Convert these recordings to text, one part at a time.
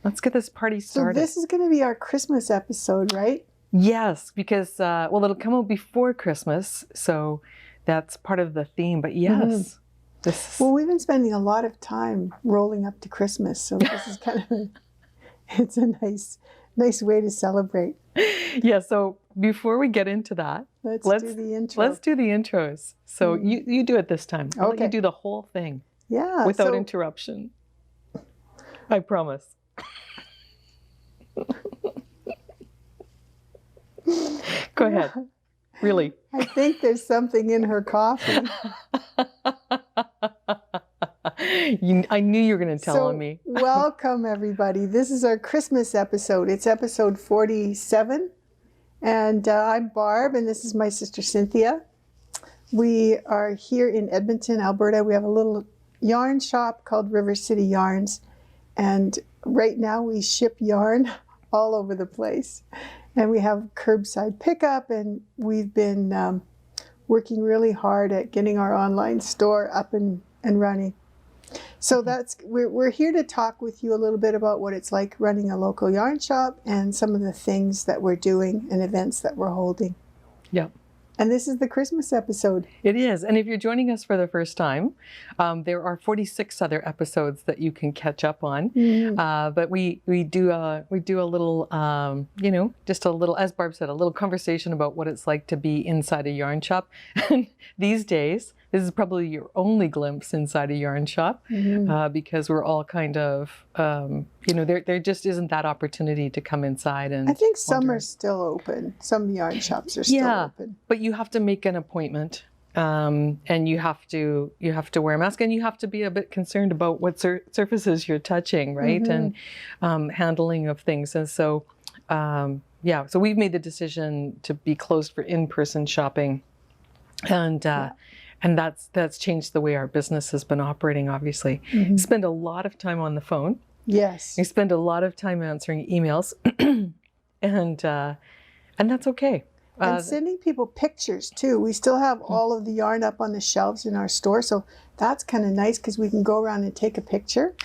let's get this party started. So this is going to be our Christmas episode, right? Yes, because, well, it'll come out before Christmas, so that's part of the theme. But yes, Well, we've been spending a lot of time rolling up to Christmas, so this is kind of it's a nice way to celebrate. Yeah, so before we get into that, let's do the intro. Let's do the intros. So you do it this time. I'll let you do the whole thing. Yeah. Without interruption. I promise. Go ahead. Really. I think there's something in her coffee. I knew you were going to tell on me. Welcome, everybody. This is our Christmas episode. It's episode 47. And I'm Barb, and this is my sister Cynthia. We are here in Edmonton, Alberta. We have a little yarn shop called River City Yarns. And right now we ship yarn all over the place. And we have curbside pickup, and we've been working really hard at getting our online store up and running. So we're here to talk with you a little bit about what it's like running a local yarn shop and some of the things that we're doing and events that we're holding. Yeah. And this is the Christmas episode. It is. And if you're joining us for the first time, there are 46 other episodes that you can catch up on. But we do a little, just a little, as Barb said, a little conversation about what it's like to be inside a yarn shop. And these days, this is probably your only glimpse inside a yarn shop because we're all kind of, there just isn't that opportunity to come inside and I think some are still open. Some yarn shops are still open. But you have to make an appointment and you have to wear a mask, and you have to be a bit concerned about what surfaces you're touching, right? And handling of things. And so, so we've made the decision to be closed for in-person shopping. And that's changed the way our business has been operating, obviously. You spend a lot of time on the phone. Yes. You spend a lot of time answering emails, and that's okay. And sending people pictures too. We still have all of the yarn up on the shelves in our store, so that's kind of nice because we can go around and take a picture.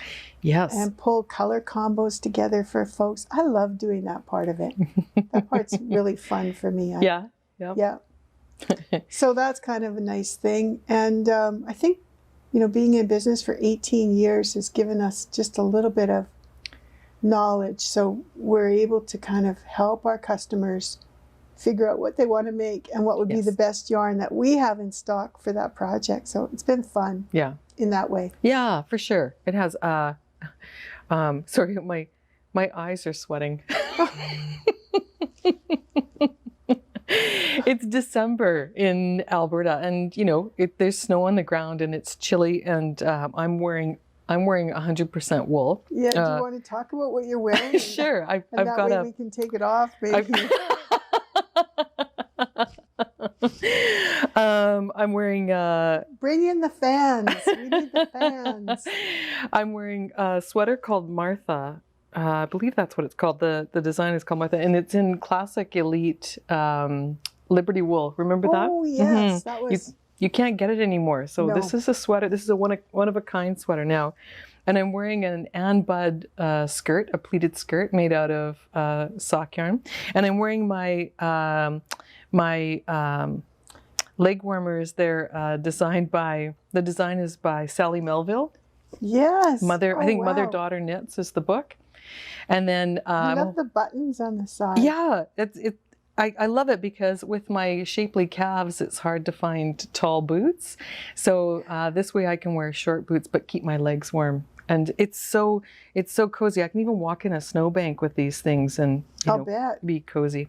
Yes. And pull color combos together for folks. I love doing that part of it. That part's really fun for me. Yeah. So that's kind of a nice thing. And I think, being in business for 18 years has given us just a little bit of knowledge. So we're able to kind of help our customers figure out what they want to make and what would be the best yarn that we have in stock for that project. So it's been fun in that way. Yeah, for sure. It has, sorry, my eyes are sweating. It's December in Alberta, and there's snow on the ground and it's chilly, and I'm wearing 100% wool. Yeah, do you want to talk about what you're wearing? Sure, I've that got way we can take it off, maybe. I'm wearing bring in the fans. We need the fans. I'm wearing a sweater called Martha. I believe that's what it's called. The design is called Martha, and it's in classic elite Liberty wool. Remember that? Oh yes, that was. You can't get it anymore. So this is a sweater. This is a one of a kind sweater now, and I'm wearing an Ann Budd skirt, a pleated skirt made out of sock yarn, and I'm wearing my leg warmers. They're designed by the design is by Sally Melville. Yes. I think Mother Daughter Knits is the book. And then I love the buttons on the side. Yeah, I love it because with my shapely calves, it's hard to find tall boots. So this way I can wear short boots but keep my legs warm. And it's so cozy. I can even walk in a snowbank with these things and be cozy.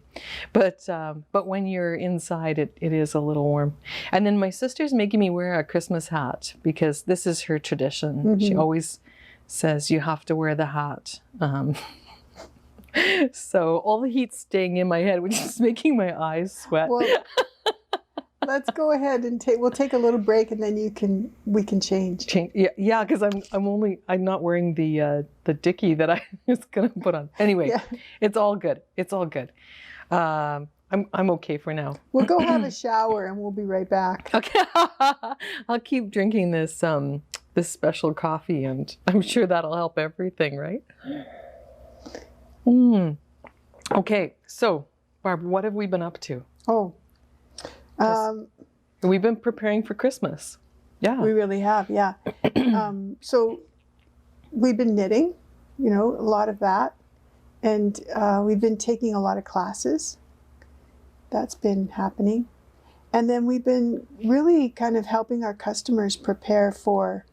But when you're inside, it is a little warm. And then my sister's making me wear a Christmas hat because this is her tradition. She always says you have to wear the hat. So all the heat's staying in my head, which is making my eyes sweat. Well, let's go ahead and we'll take a little break, and then we can change. Yeah, because I'm not wearing the Dickie that I was gonna put on. Anyway, It's all good. It's all good. I'm okay for now. We'll go have a shower and we'll be right back. Okay. I'll keep drinking this special coffee, and I'm sure that'll help everything, right? Okay, so Barb, what have we been up to? Oh, We've been preparing for Christmas. Yeah. we really have, yeah. So we've been knitting, a lot of that. And we've been taking a lot of classes. That's been happening. And then we've been really kind of helping our customers prepare for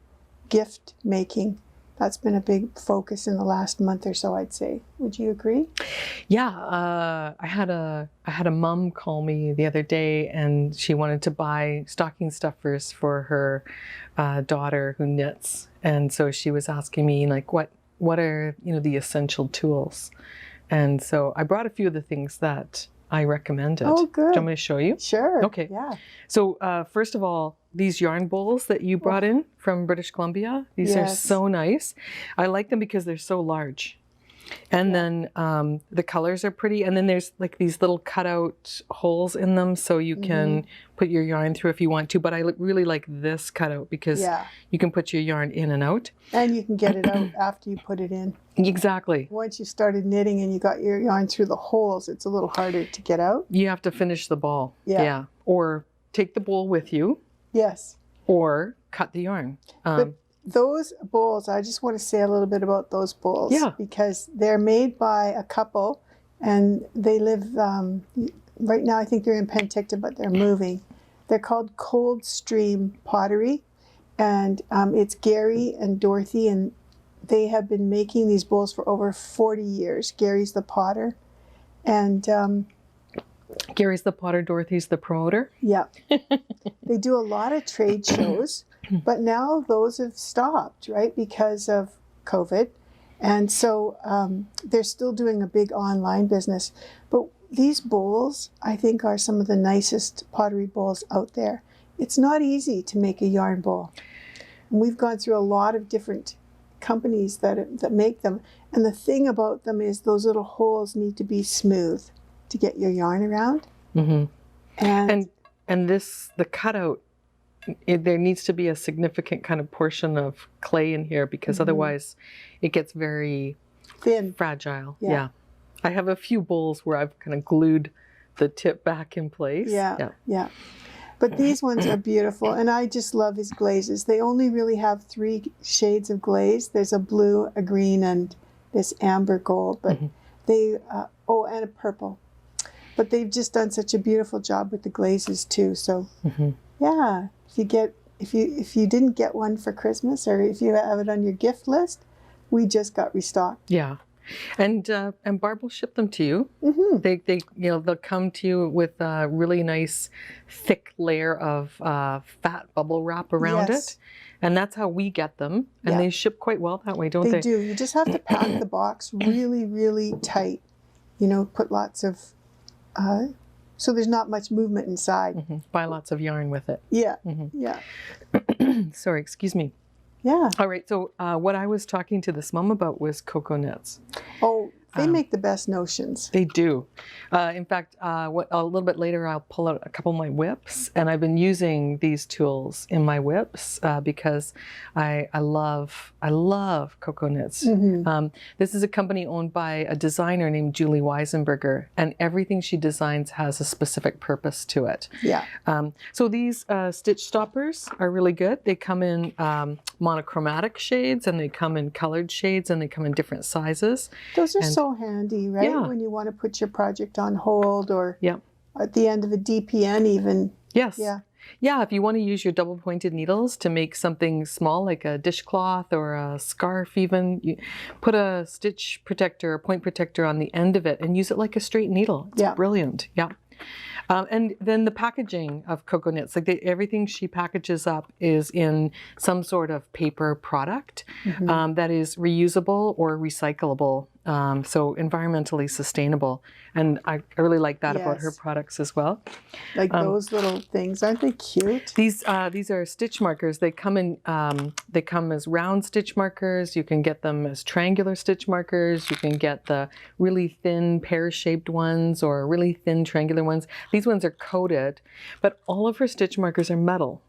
gift making. That's been a big focus in the last month or so, I'd say. Would you agree? Yeah, I had a mom call me the other day, and she wanted to buy stocking stuffers for her daughter who knits, and so she was asking me like, what are the essential tools, and so I brought a few of the things that I recommended. Oh, good. Do you want me to show you? Sure. Okay. Yeah. So first of all, these yarn bowls that you brought in from British Columbia, these are so nice. I like them because they're so large. And then the colors are pretty. And then there's like these little cutout holes in them so you can put your yarn through if you want to. But I really like this cutout because you can put your yarn in and out. And you can get it out after you put it in. Exactly. Once you started knitting and you got your yarn through the holes, it's a little harder to get out. You have to finish the ball. Yeah. Or take the bowl with you. Yes. Or cut the yarn. But those bowls, I just want to say a little bit about those bowls. Yeah. Because they're made by a couple and they live, right now I think they're in Penticton, but they're moving. They're called Cold Stream Pottery. And it's Gary and Dorothy, and they have been making these bowls for over 40 years. Gary's the potter. And Gary's the potter, Dorothy's the promoter. yeah. They do a lot of trade shows, but now those have stopped, right, because of COVID. And so they're still doing a big online business. But these bowls, I think, are some of the nicest pottery bowls out there. It's not easy to make a yarn bowl. And we've gone through a lot of different companies that make them. And the thing about them is those little holes need to be smooth to get your yarn around. And this, the cutout, there needs to be a significant kind of portion of clay in here because otherwise it gets very thin, fragile. Yeah. I have a few bowls where I've kind of glued the tip back in place. Yeah. But these ones are beautiful, and I just love his glazes. They only really have 3 shades of glaze. There's a blue, a green, and this amber gold. But they, and a purple. But they've just done such a beautiful job with the glazes too. So, yeah, if you didn't get one for Christmas, or if you have it on your gift list, we just got restocked. Yeah. And Barb will ship them to you. They they'll come to you with a really nice thick layer of fat bubble wrap around it, and that's how we get them. And they ship quite well that way, don't they? They do. You just have to pack the box really, really tight. Put lots of so there's not much movement inside. Buy lots of yarn with it. Yeah. Sorry, excuse me. Yeah. All right, so what I was talking to this mom about was cocoa knits. Oh, they make the best notions. They do. In fact, a little bit later, I'll pull out a couple of my whips, and I've been using these tools in my whips because I love cocoa knits. This is a company owned by a designer named Julie Weisenberger, and everything she designs has a specific purpose to it. Yeah. So these stitch stoppers are really good. They come in monochromatic shades, and they come in colored shades, and they come in different sizes. Those are so handy, right? Yeah. When you want to put your project on hold, or at the end of a DPN even. Yes. Yeah, if you want to use your double pointed needles to make something small like a dishcloth or a scarf even, you put a stitch protector, a point protector on the end of it and use it like a straight needle. It's brilliant. Yeah. And then the packaging of cocoa knits, like everything she packages up is in some sort of paper product that is reusable or recyclable, so environmentally sustainable. And I really like that about her products as well. Like those little things, aren't they cute? These are stitch markers. They come as round stitch markers. You can get them as triangular stitch markers. You can get the really thin pear-shaped ones or really thin triangular ones. These ones are coated, but all of her stitch markers are metal.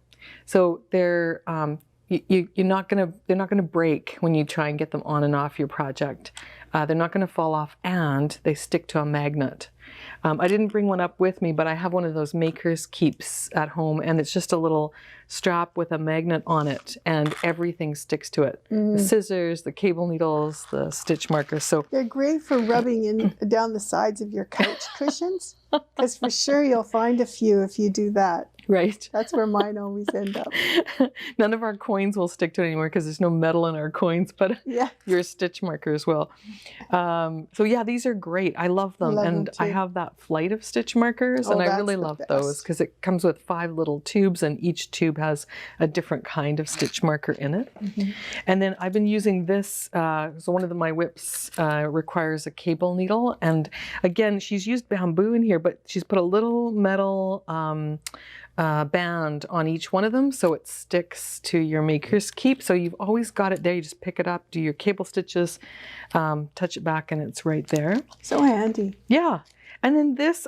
So they're they're not gonna break when you try and get them on and off your project. They're not going to fall off, and they stick to a magnet. I didn't bring one up with me, but I have one of those Maker's Keeps at home, and it's just a little strap with a magnet on it, and everything sticks to it. The scissors, the cable needles, the stitch markers. So they're great for rubbing in down the sides of your couch cushions, because for sure you'll find a few if you do that. right. That's where mine always end up. None of our coins will stick to it anymore because there's no metal in our coins, but Yeah. your stitch markers will. So yeah, these are great. I love them. Love them And I too. have that flight of stitch markers, Oh, and I that's really the love best. those because it comes with 5 little tubes, and each tube has a different kind of stitch marker in it. And then I've been using this, so one of my whips requires a cable needle. And again, she's used bamboo in here, but she's put a little metal band on each one of them, so it sticks to your Maker's Keep. So you've always got it there. You just pick it up, do your cable stitches, touch it back, and it's right there. So handy. Yeah. And then this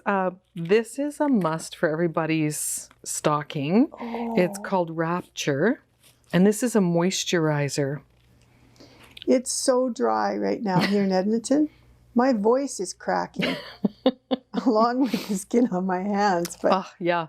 is a must for everybody's stocking. It's called Rapture, and this is a moisturizer. It's so dry right now here in Edmonton. My voice is cracking along with the skin on my hands. But Oh, yeah.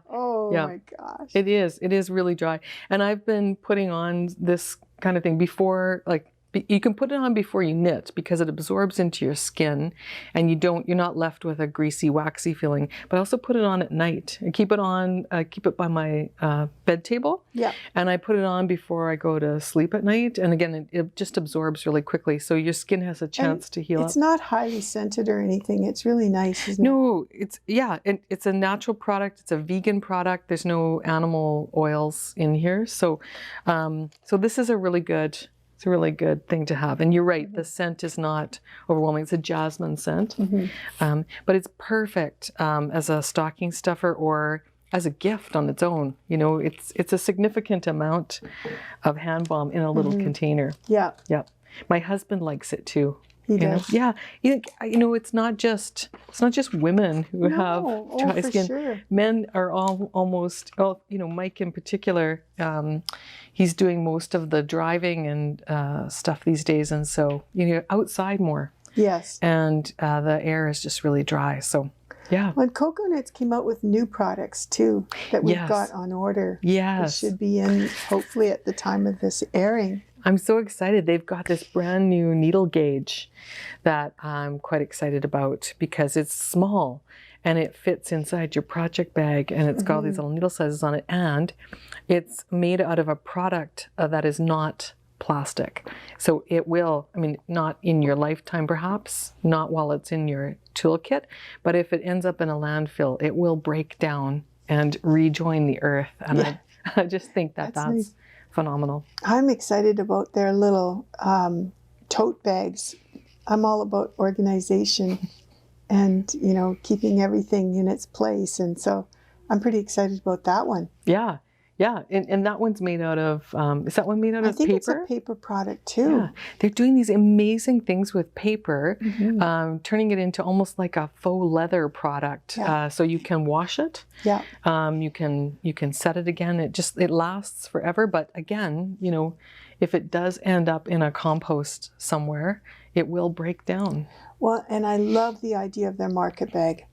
Yeah. my gosh. It is really dry. And I've been putting on this kind of thing before, like, you can put it on before you knit because it absorbs into your skin, and you're not left with a greasy, waxy feeling. But I also put it on at night. I keep it by my bed table. Yeah. And I put it on before I go to sleep at night. And again, it just absorbs really quickly, so your skin has a chance to heal up. It's not highly scented or anything. It's really nice, isn't it? No, it's a natural product. It's a vegan product. There's no animal oils in here. So this is a really good thing to have. And you're right, the scent is not overwhelming. It's a jasmine scent, but it's perfect as a stocking stuffer or as a gift on its own. You know, it's a significant amount of hand balm in a little container. Yeah. Yeah, my husband likes it too. He You know? does. Yeah, you know, it's not just women who have dry for skin. sure. Men are all almost. Oh, you know, Mike in particular. He's doing most of the driving and stuff these days, and so outside more, Yes. and the air is just really dry. So, yeah. When Cocoa Knits came out with new products too that we've Yes. got on order. Yes. It should be in hopefully at the time of this airing. I'm so excited. They've got this brand new needle gauge that I'm quite excited about because it's small and it fits inside your project bag, and it's got all these little needle sizes on it, and it's made out of a product that is not plastic. So it will, not in your lifetime perhaps, not while it's in your toolkit, but if it ends up in a landfill, it will break down and rejoin the earth. And I just think that's nice. phenomenal. I'm excited about their little tote bags. I'm all about organization and, keeping everything in its place. And so I'm pretty excited about that one. Yeah. Yeah. And that one's made out of, is that one made out of paper? I think it's a paper product too. Yeah. They're doing these amazing things with paper, turning it into almost like a faux leather product. Yeah. So you can wash it. Yeah. You can set it again. It lasts forever. But again, if it does end up in a compost somewhere, it will break down. Well, and I love the idea of their market bag.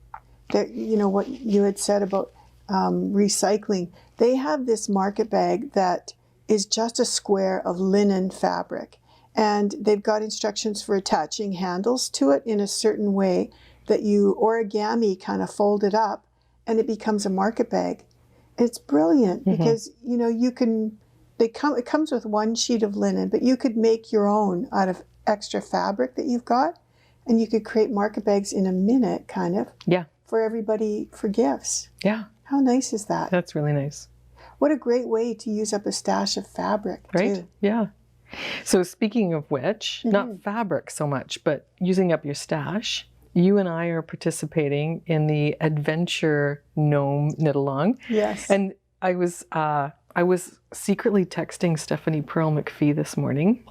That, what you had said about recycling. They have this market bag that is just a square of linen fabric. And they've got instructions for attaching handles to it in a certain way that you origami kind of fold it up and it becomes a market bag. It's brilliant because, it comes with one sheet of linen, but you could make your own out of extra fabric that you've got. And you could create market bags in a minute, kind of. Yeah. For everybody for gifts. Yeah. How nice is that? That's really nice. What a great way to use up a stash of fabric, Right? too. Yeah. So speaking of which, not fabric so much, but using up your stash, you and I are participating in the Adventure Gnome Knit Along. Yes. And I was secretly texting Stephanie Pearl McPhee this morning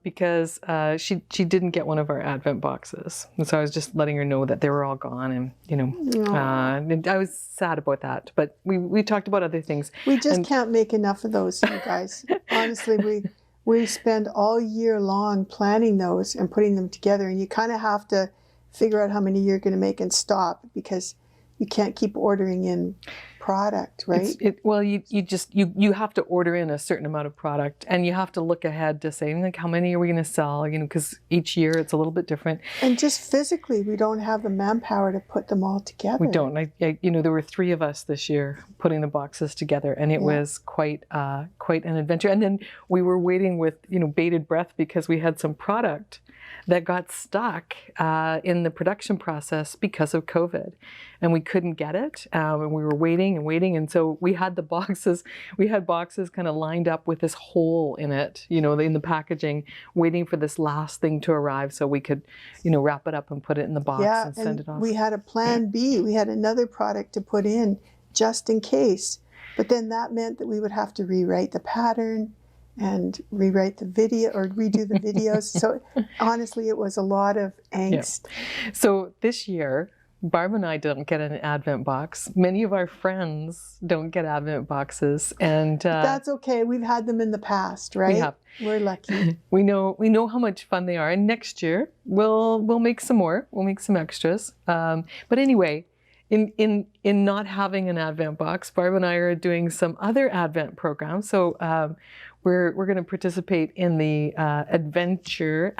because she didn't get one of our Advent boxes. And so I was just letting her know that they were all gone, and and I was sad about that. But we talked about other things. We just can't make enough of those, you guys. Honestly, We spend all year long planning those and putting them together, and you kind of have to figure out how many you're going to make and stop, because you can't keep ordering in product, right? Well, you have to order in a certain amount of product, and you have to look ahead to say, like, how many are we going to sell? You know, because each year it's a little bit different. And just physically, we don't have the manpower to put them all together. We don't. You know, there were 3 of us this year putting the boxes together, and it was quite an adventure. And then we were waiting with, you know, bated breath, because we had some product that got stuck in the production process because of COVID, and we couldn't get it, and we were waiting, and so we had boxes kind of lined up with this hole in it, you know, in the packaging, waiting for this last thing to arrive so we could, you know, wrap it up and put it in the box and send it off. We had a plan B. We had another product to put in just in case, but then that meant that we would have to rewrite the pattern and rewrite the video or redo the videos. So honestly, it was a lot of angst. Yeah. So this year, Barb and I don't get an Advent box. Many of our friends don't get Advent boxes, and that's okay. We've had them in the past, right? We have. We're lucky. We know how much fun they are, and next year we'll make some more. We'll make some extras. But anyway, in not having an Advent box, Barb and I are doing some other Advent programs. So we're going to participate in the Adventure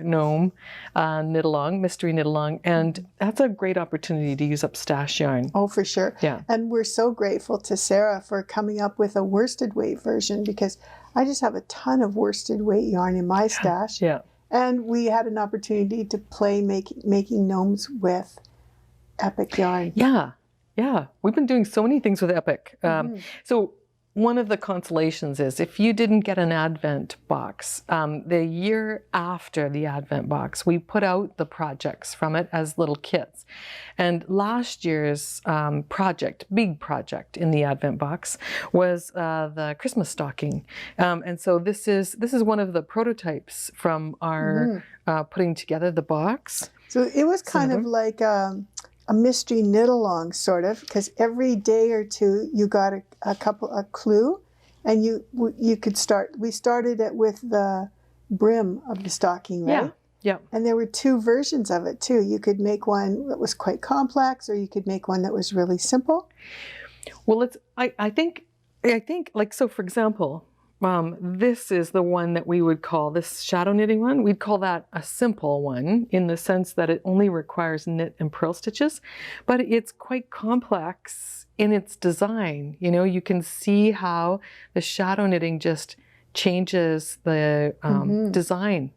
Gnome knit-along, mystery knit-along, and that's a great opportunity to use up stash yarn. Oh, for sure. Yeah. And we're so grateful to Sarah for coming up with a worsted weight version, because I just have a ton of worsted weight yarn in my stash. Yeah. And we had an opportunity to play making gnomes with Epic yarn. Yeah. We've been doing so many things with Epic. So one of the consolations is, if you didn't get an Advent box, the year after the Advent box, we put out the projects from it as little kits. And last year's big project in the Advent box was the Christmas stocking. And so this is one of the prototypes from our putting together the box. So it was kind of like a mystery knit-along, sort of, because every day or two you got a clue, and you could start. We started it with the brim of the stocking, right? Yeah. And there were 2 versions of it too. You could make one that was quite complex, or you could make one that was really simple. Well, I think like, so for example, this is the one that we would call, this shadow knitting one, we'd call that a simple one, in the sense that it only requires knit and purl stitches, but it's quite complex in its design. You know, you can see how the shadow knitting just changes the design.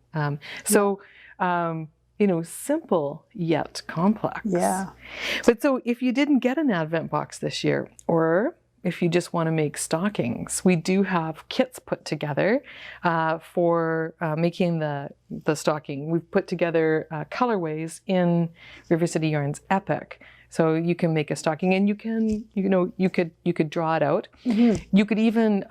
You know, simple yet complex. Yeah. But so if you didn't get an Advent box this year, or if you just want to make stockings, we do have kits put together for making the stocking. We've put together colorways in River City Yarns Epic. So you can make a stocking, and you could draw it out. You could even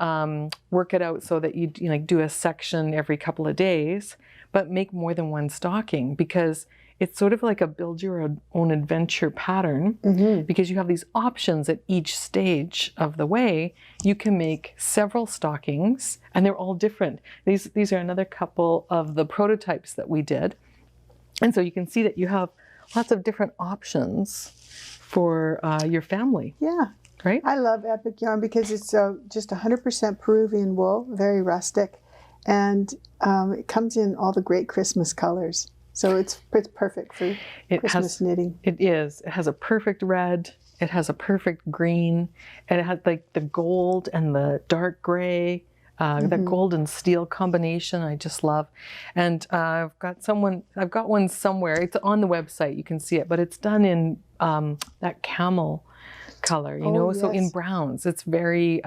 work it out so that you like do a section every couple of days, but make more than one stocking, because it's sort of like a build your own adventure pattern, because you have these options at each stage of the way. You can make several stockings, and they're all different. These are another couple of the prototypes that we did. And so you can see that you have lots of different options for your family. Yeah. Right? I love Epic yarn because it's just 100% Peruvian wool, very rustic, and it comes in all the great Christmas colors. So it's perfect for Christmas knitting. It is. It has a perfect red. It has a perfect green. And it has like the gold and the dark gray, the gold and steel combination I just love. And I've got one somewhere. It's on the website. You can see it. But it's done in that camel color, you know, so in browns. It's very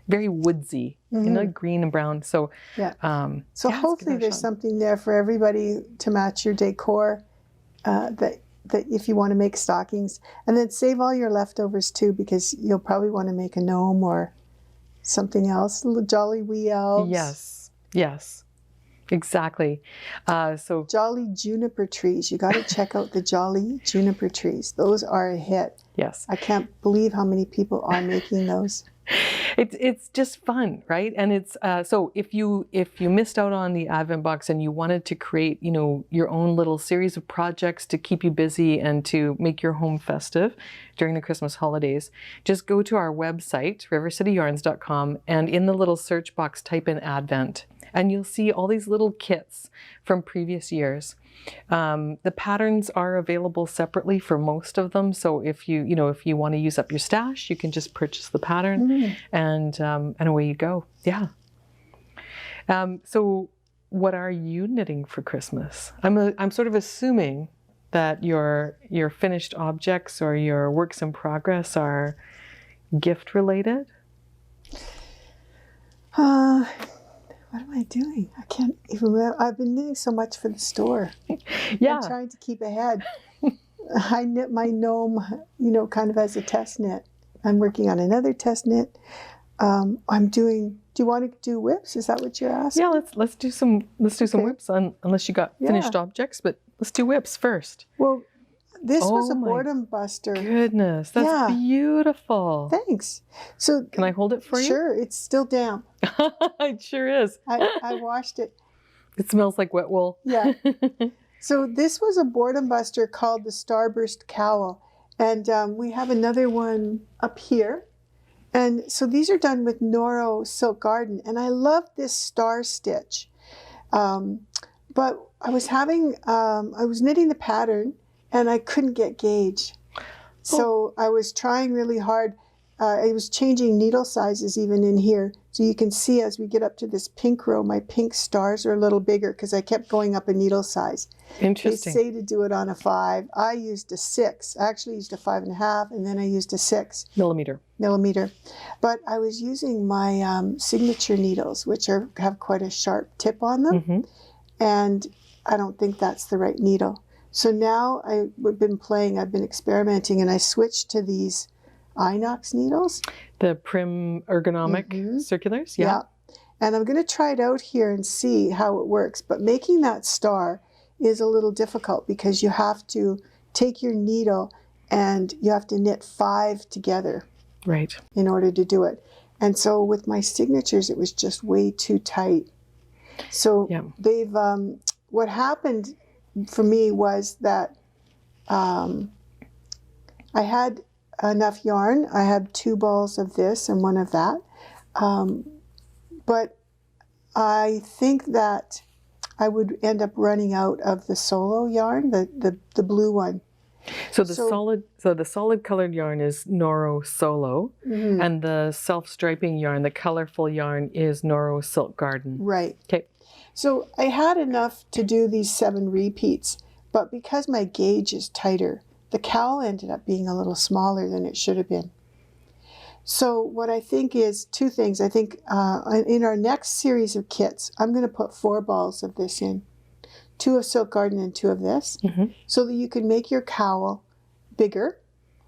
woodsy, you know, green and brown. So so hopefully there's something there for everybody to match your decor, that if you want to make stockings, and then save all your leftovers too, because you'll probably want to make a gnome or something else, little jolly wee elves. Yes. exactly. So Jolly juniper trees. You got to check out the Jolly juniper trees. Those are a hit. yes, I can't believe how many people are making those. it's just fun, right? And it's so if you missed out on the Advent box and you wanted to create, your own little series of projects to keep you busy and to make your home festive during the Christmas holidays, just go to our website, rivercityyarns.com, and in the little search box type in Advent, and you'll see all these little kits from previous years. The patterns are available separately for most of them. So if you want to use up your stash, you can just purchase the pattern and away you go. Yeah. So what are you knitting for Christmas? I'm sort of assuming that your finished objects or your works in progress are gift related. What am I doing? I can't even remember. I've been knitting so much for the store. Yeah. I'm trying to keep ahead. I knit my gnome, kind of as a test knit. I'm working on another test knit. Do you want to do whips? Is that what you're asking? Yeah, let's do some whips unless you got finished Yeah. objects, but let's do whips first. Well, this was a my boredom buster. Goodness, that's Yeah. beautiful. Thanks. So Can I hold it for you? Sure, it's still damp. It sure is. I washed it. It smells like wet wool. Yeah. So this was a boredom buster called the Starburst Cowl. And we have another one up here. And so these are done with Noro Silk Garden. And I love this star stitch. But I was knitting the pattern and I couldn't get gauge. So I was trying really hard. I was changing needle sizes even in here. So you can see as we get up to this pink row, my pink stars are a little bigger because I kept going up a needle size. Interesting. They say to do it on a 5. I used a 6. I actually used a 5.5, and then I used a 6 millimeter. But I was using my signature needles, which have quite a sharp tip on them. Mm-hmm. And I don't think that's the right needle. So now I've been experimenting, and I switched to these Inox needles. The Prim ergonomic circulars? Yeah. And I'm going to try it out here and see how it works. But making that star is a little difficult because you have to take your needle and you have to knit 5 together. Right. In order to do it. And so with my signatures, it was just way too tight. So what happened for me was that I had enough yarn. I had 2 balls of this and 1 of that. But I think that I would end up running out of the solo yarn, the blue one. So the solid colored yarn is Noro Solo, and the self-striping yarn, the colorful yarn, is Noro Silk Garden. Right. Okay. So I had enough to do these 7 repeats, but because my gauge is tighter, the cowl ended up being a little smaller than it should have been. So what I think is 2 things. I think in our next series of kits, I'm going to put 4 balls of this in. 2 of Silk Garden and 2 of this, so that you can make your cowl bigger,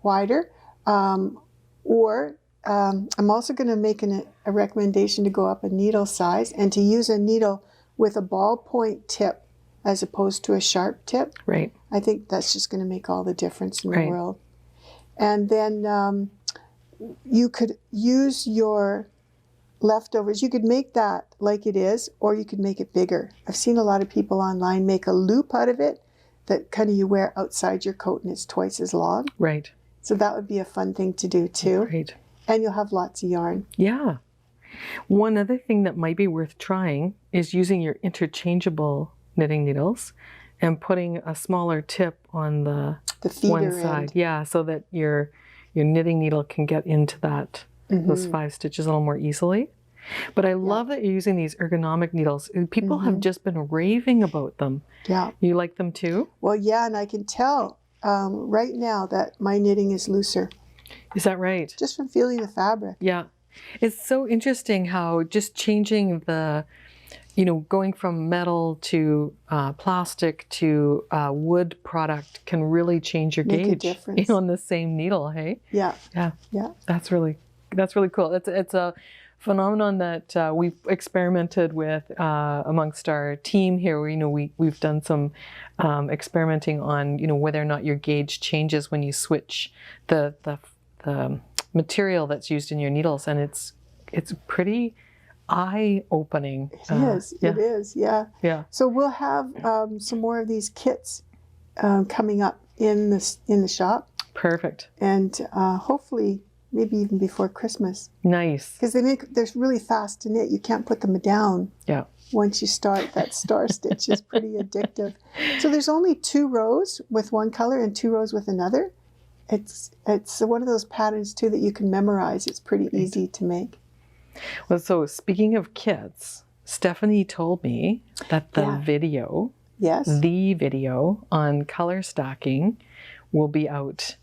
wider, or I'm also going to make a recommendation to go up a needle size and to use a needle with a ballpoint tip as opposed to a sharp tip. Right. I think that's just going to make all the difference in the world. And then you could use your leftovers. You could make that like it is, or you could make it bigger. I've seen a lot of people online make a loop out of it that kind of you wear outside your coat and it's twice as long. Right. So that would be a fun thing to do too. Right. And you'll have lots of yarn. Yeah. One other thing that might be worth trying is using your interchangeable knitting needles and putting a smaller tip on the feeder one side. end. Yeah, so that your knitting needle can get into that those 5 stitches a little more easily. But I love that you're using these ergonomic needles. People have just been raving about them. Yeah. You like them too? Well, yeah, and I can tell right now that my knitting is looser. Is that right? Just from feeling the fabric. Yeah. It's so interesting how just changing the, going from metal to plastic to wood product can really change your Make a gauge difference. on the same needle, hey? Yeah. Yeah. Yeah. That's really cool. It's a phenomenon that we've experimented with amongst our team here. We've done some experimenting on whether or not your gauge changes when you switch the material that's used in your needles, and it's pretty eye-opening. It is, yeah. Yeah. So we'll have some more of these kits coming up in the shop. Perfect. And hopefully maybe even before Christmas. Nice. Because they're really fast to knit. You can't put them down. Yeah. Once you start, that star stitch is pretty addictive. So there's only 2 rows with one color and 2 rows with another. It's one of those patterns too that you can memorize. It's pretty easy to make. Well, so speaking of kits, Stephanie told me that the video on color stacking will be out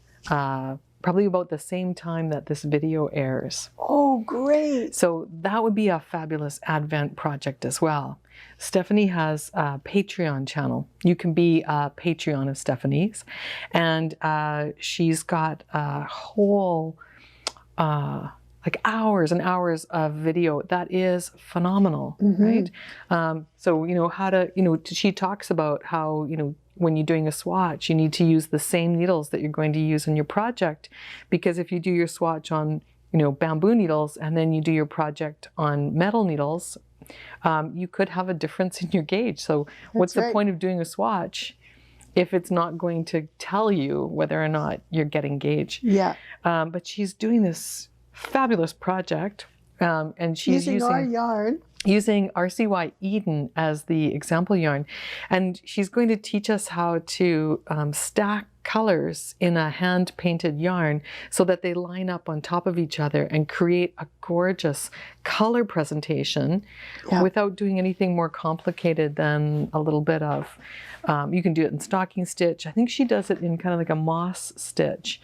probably about the same time that this video airs. Oh, great. So that would be a fabulous Advent project as well. Stephanie has a Patreon channel. You can be a Patreon of Stephanie's. And she's got a whole like hours and hours of video that is phenomenal, right? So, how to, she talks about how, when you're doing a swatch, you need to use the same needles that you're going to use in your project, because if you do your swatch on, bamboo needles and then you do your project on metal needles, you could have a difference in your gauge. So what's the point of doing a swatch if it's not going to tell you whether or not you're getting gauge? Yeah. But she's doing this fabulous project, and she's using our yarn. Using RCY Eden as the example yarn. And she's going to teach us how to stack colors in a hand-painted yarn so that they line up on top of each other and create a gorgeous color presentation without doing anything more complicated than a little bit of, you can do it in stocking stitch. I think she does it in kind of like a moss stitch.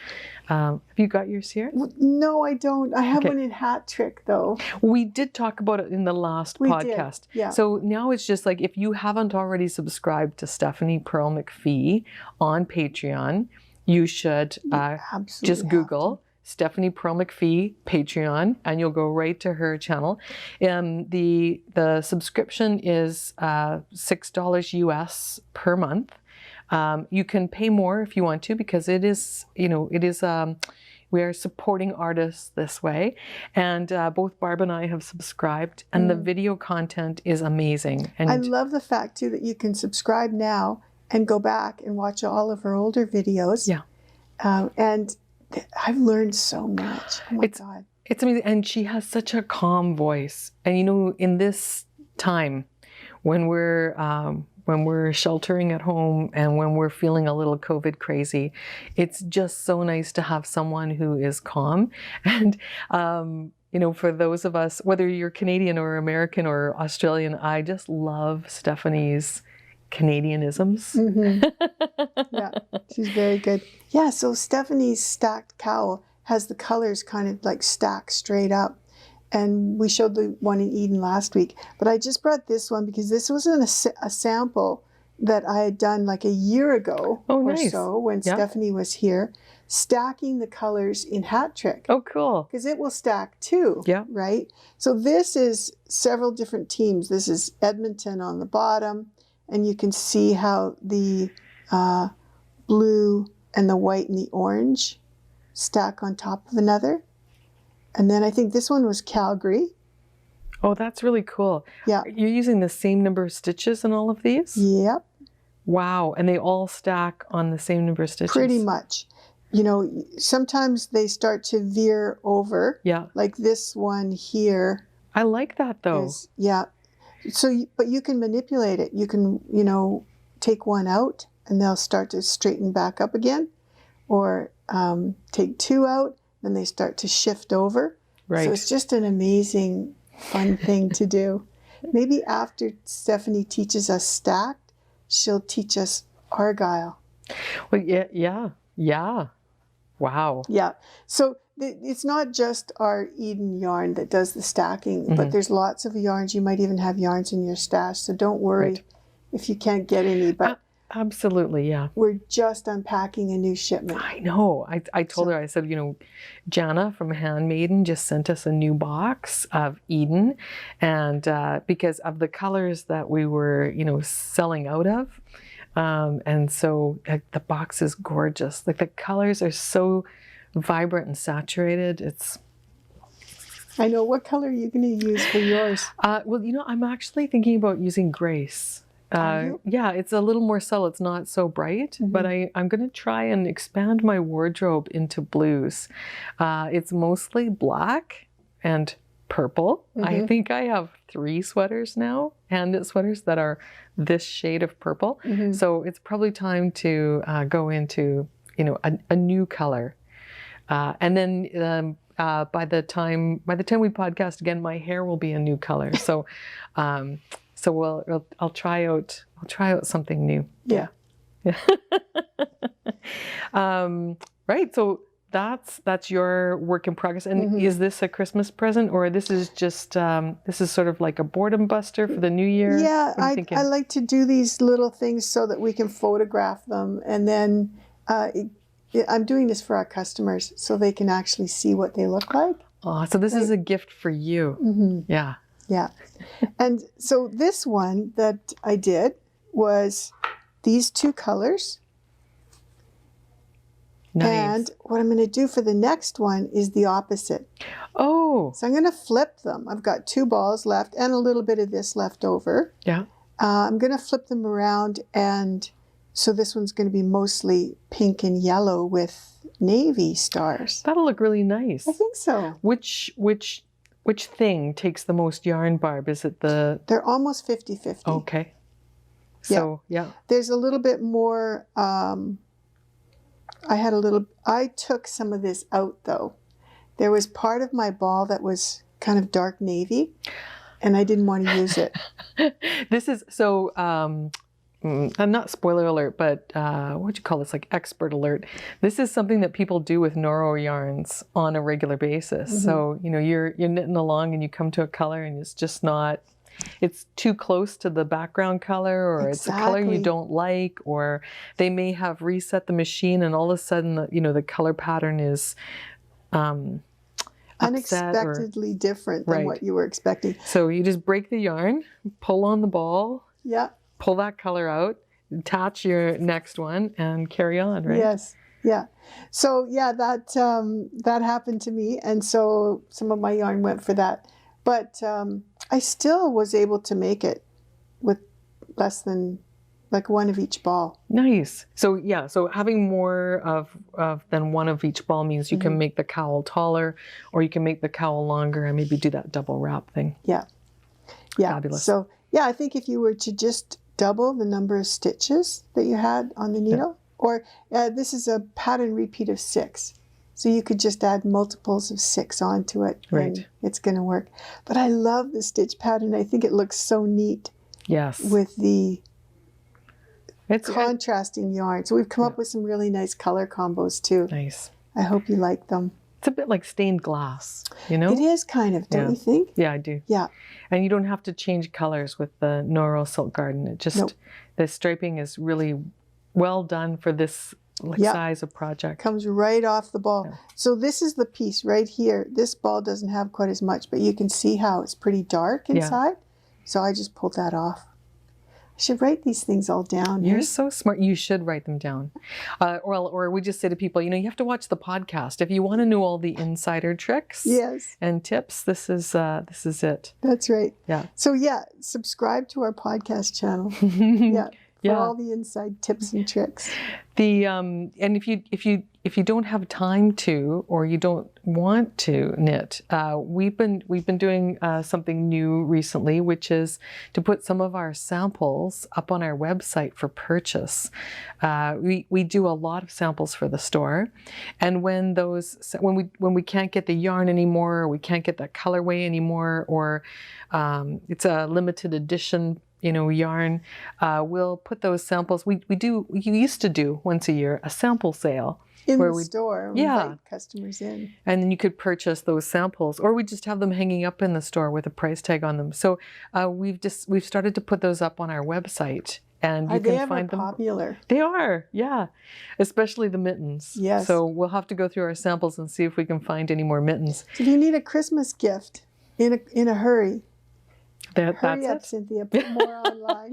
Have you got yours here? No, I don't. I have one in Hat Trick though. We did talk about it in the last podcast. Yeah. So now it's just like, if you haven't already subscribed to Stephanie Pearl McPhee on Patreon, you should just Google Stephanie Pearl McPhee Patreon, and you'll go right to her channel. The subscription is $6 US per month. You can pay more if you want to, because it is, we are supporting artists this way. And both Barb and I have subscribed, and the video content is amazing. And I love the fact too that you can subscribe now and go back and watch all of her older videos. Yeah. And I've learned so much. Oh my God. It's amazing. And she has such a calm voice. And in this time when we're sheltering at home and when we're feeling a little COVID crazy, it's just so nice to have someone who is calm. And, for those of us, whether you're Canadian or American or Australian, I just love Stephanie's Canadianisms. Yeah, she's very good. Yeah, so Stephanie's stacked cowl has the colors kind of like stacked straight up. And we showed the one in Eden last week. But I just brought this one because this wasn't a sample that I had done like a year ago or so when Stephanie was here, stacking the colors in Hat Trick. Oh, cool. Because it will stack too, right? So this is several different teams. This is Edmonton on the bottom. And you can see how the blue and the white and the orange stack on top of another. And then I think this one was Calgary. Oh, that's really cool. Yeah. You're using the same number of stitches in all of these? Yep. Wow. And they all stack on the same number of stitches? Pretty much. Sometimes they start to veer over. Yeah. Like this one here. I like that though. So, but you can manipulate it. You can, take one out and they'll start to straighten back up again, or take 2 out, then they start to shift over. Right. So it's just an amazing, fun thing to do. Maybe after Stephanie teaches us stacked, she'll teach us argyle. Well, yeah. Wow. Yeah. So it's not just our Eden yarn that does the stacking, but there's lots of yarns. You might even have yarns in your stash, so don't worry if you can't get any. But Absolutely, yeah. we're just unpacking a new shipment. I know. I told her, I said, you know, Jana from Handmaiden just sent us a new box of Eden. And because of the colors that we were, you know, selling out of. And so like, the box is gorgeous. Like the colors are so vibrant and saturated. I know. What color are you going to use for yours? Well, you know, I'm actually thinking about using Grace. Yeah, it's a little more subtle. It's not so bright, but I'm going to try and expand my wardrobe into blues. It's mostly black and purple. I think I have 3 sweaters now, hand-knit sweaters that are this shade of purple. So it's probably time to go into, you know, a new color. And then by the time we podcast again, my hair will be a new color. So, I'll try out something new. Yeah. Right. So that's your work in progress. And is this a Christmas present, or this is just this is sort of like a boredom buster for the new year? Yeah, I like to do these little things so that we can photograph them, and then I'm doing this for our customers so they can actually see what they look like. Oh, so this is a gift for you. Yeah. Yeah. And so this one that I did was these 2 colors. Nice. And what I'm going to do for the next one is the opposite. Oh. So I'm going to flip them. I've got 2 balls left and a little bit of this left over. Yeah. I'm going to flip them around, and so this one's going to be mostly pink and yellow with navy stars. That'll look really nice. I think so. Which thing takes the most yarn, Barb? Is it the... They're almost 50-50. Okay. So, yeah. There's a little bit more... I took some of this out, though. There was part of my ball that was kind of dark navy, and I didn't want to use it. This is... So, not spoiler alert, but what would you call this? Like expert alert. This is something that people do with Noro yarns on a regular basis. So, you know, you're knitting along and you come to a color and it's just not, it's too close to the background color, or it's a color you don't like, or they may have reset the machine and all of a sudden, you know, the color pattern is unexpectedly different than what you were expecting. So you just break the yarn, pull on the ball. Yeah. Pull that color out, attach your next one, and carry on, right? Yes, yeah. So yeah, that happened to me, and so some of my yarn went for that. But I still was able to make it with less than like 1 of each ball. Nice. So yeah, so having more of than 1 of each ball means you can make the cowl taller, or you can make the cowl longer, and maybe do that double wrap thing. Yeah, yeah. Fabulous. So yeah, I think if you were to just double the number of stitches that you had on the needle, or this is a pattern repeat of 6, so you could just add multiples of 6 onto it, and it's going to work. But I love the stitch pattern. I think it looks so neat. Yes. With the contrasting yarn. So we've come up with some really nice color combos too. Nice. I hope you like them. It's a bit like stained glass, you know? It is kind of, don't you think? Yeah, I do. Yeah. And you don't have to change colors with the Noro Silk Garden. It just, the striping is really well done for this size of project. Comes right off the ball. Yeah. So this is the piece right here. This ball doesn't have quite as much, but you can see how it's pretty dark inside. So I just pulled that off. I should write these things all down. You're so smart. You should write them down. Or we just say to people, you know, you have to watch the podcast. If you want to know all the insider tricks and tips, this is it. That's right. Yeah. So subscribe to our podcast channel. For all the inside tips and tricks. And if you don't have time to, or you don't want to knit, we've been doing something new recently, which is to put some of our samples up on our website for purchase. We do a lot of samples for the store, and when we can't get the yarn anymore, or we can't get that colorway anymore, or it's a limited edition, you know, yarn, we'll put those samples. We used to do once a year a sample sale in the store. We invite customers in, and then you could purchase those samples, or we just have them hanging up in the store with a price tag on them. So we've started to put those up on our website, And you Are they can ever find them. popular? They are, yeah. Especially the mittens. Yes. So we'll have to go through our samples and see if we can find any more mittens. So if you need a Christmas gift in a hurry, That's hurry up, it. Cynthia. Put more online.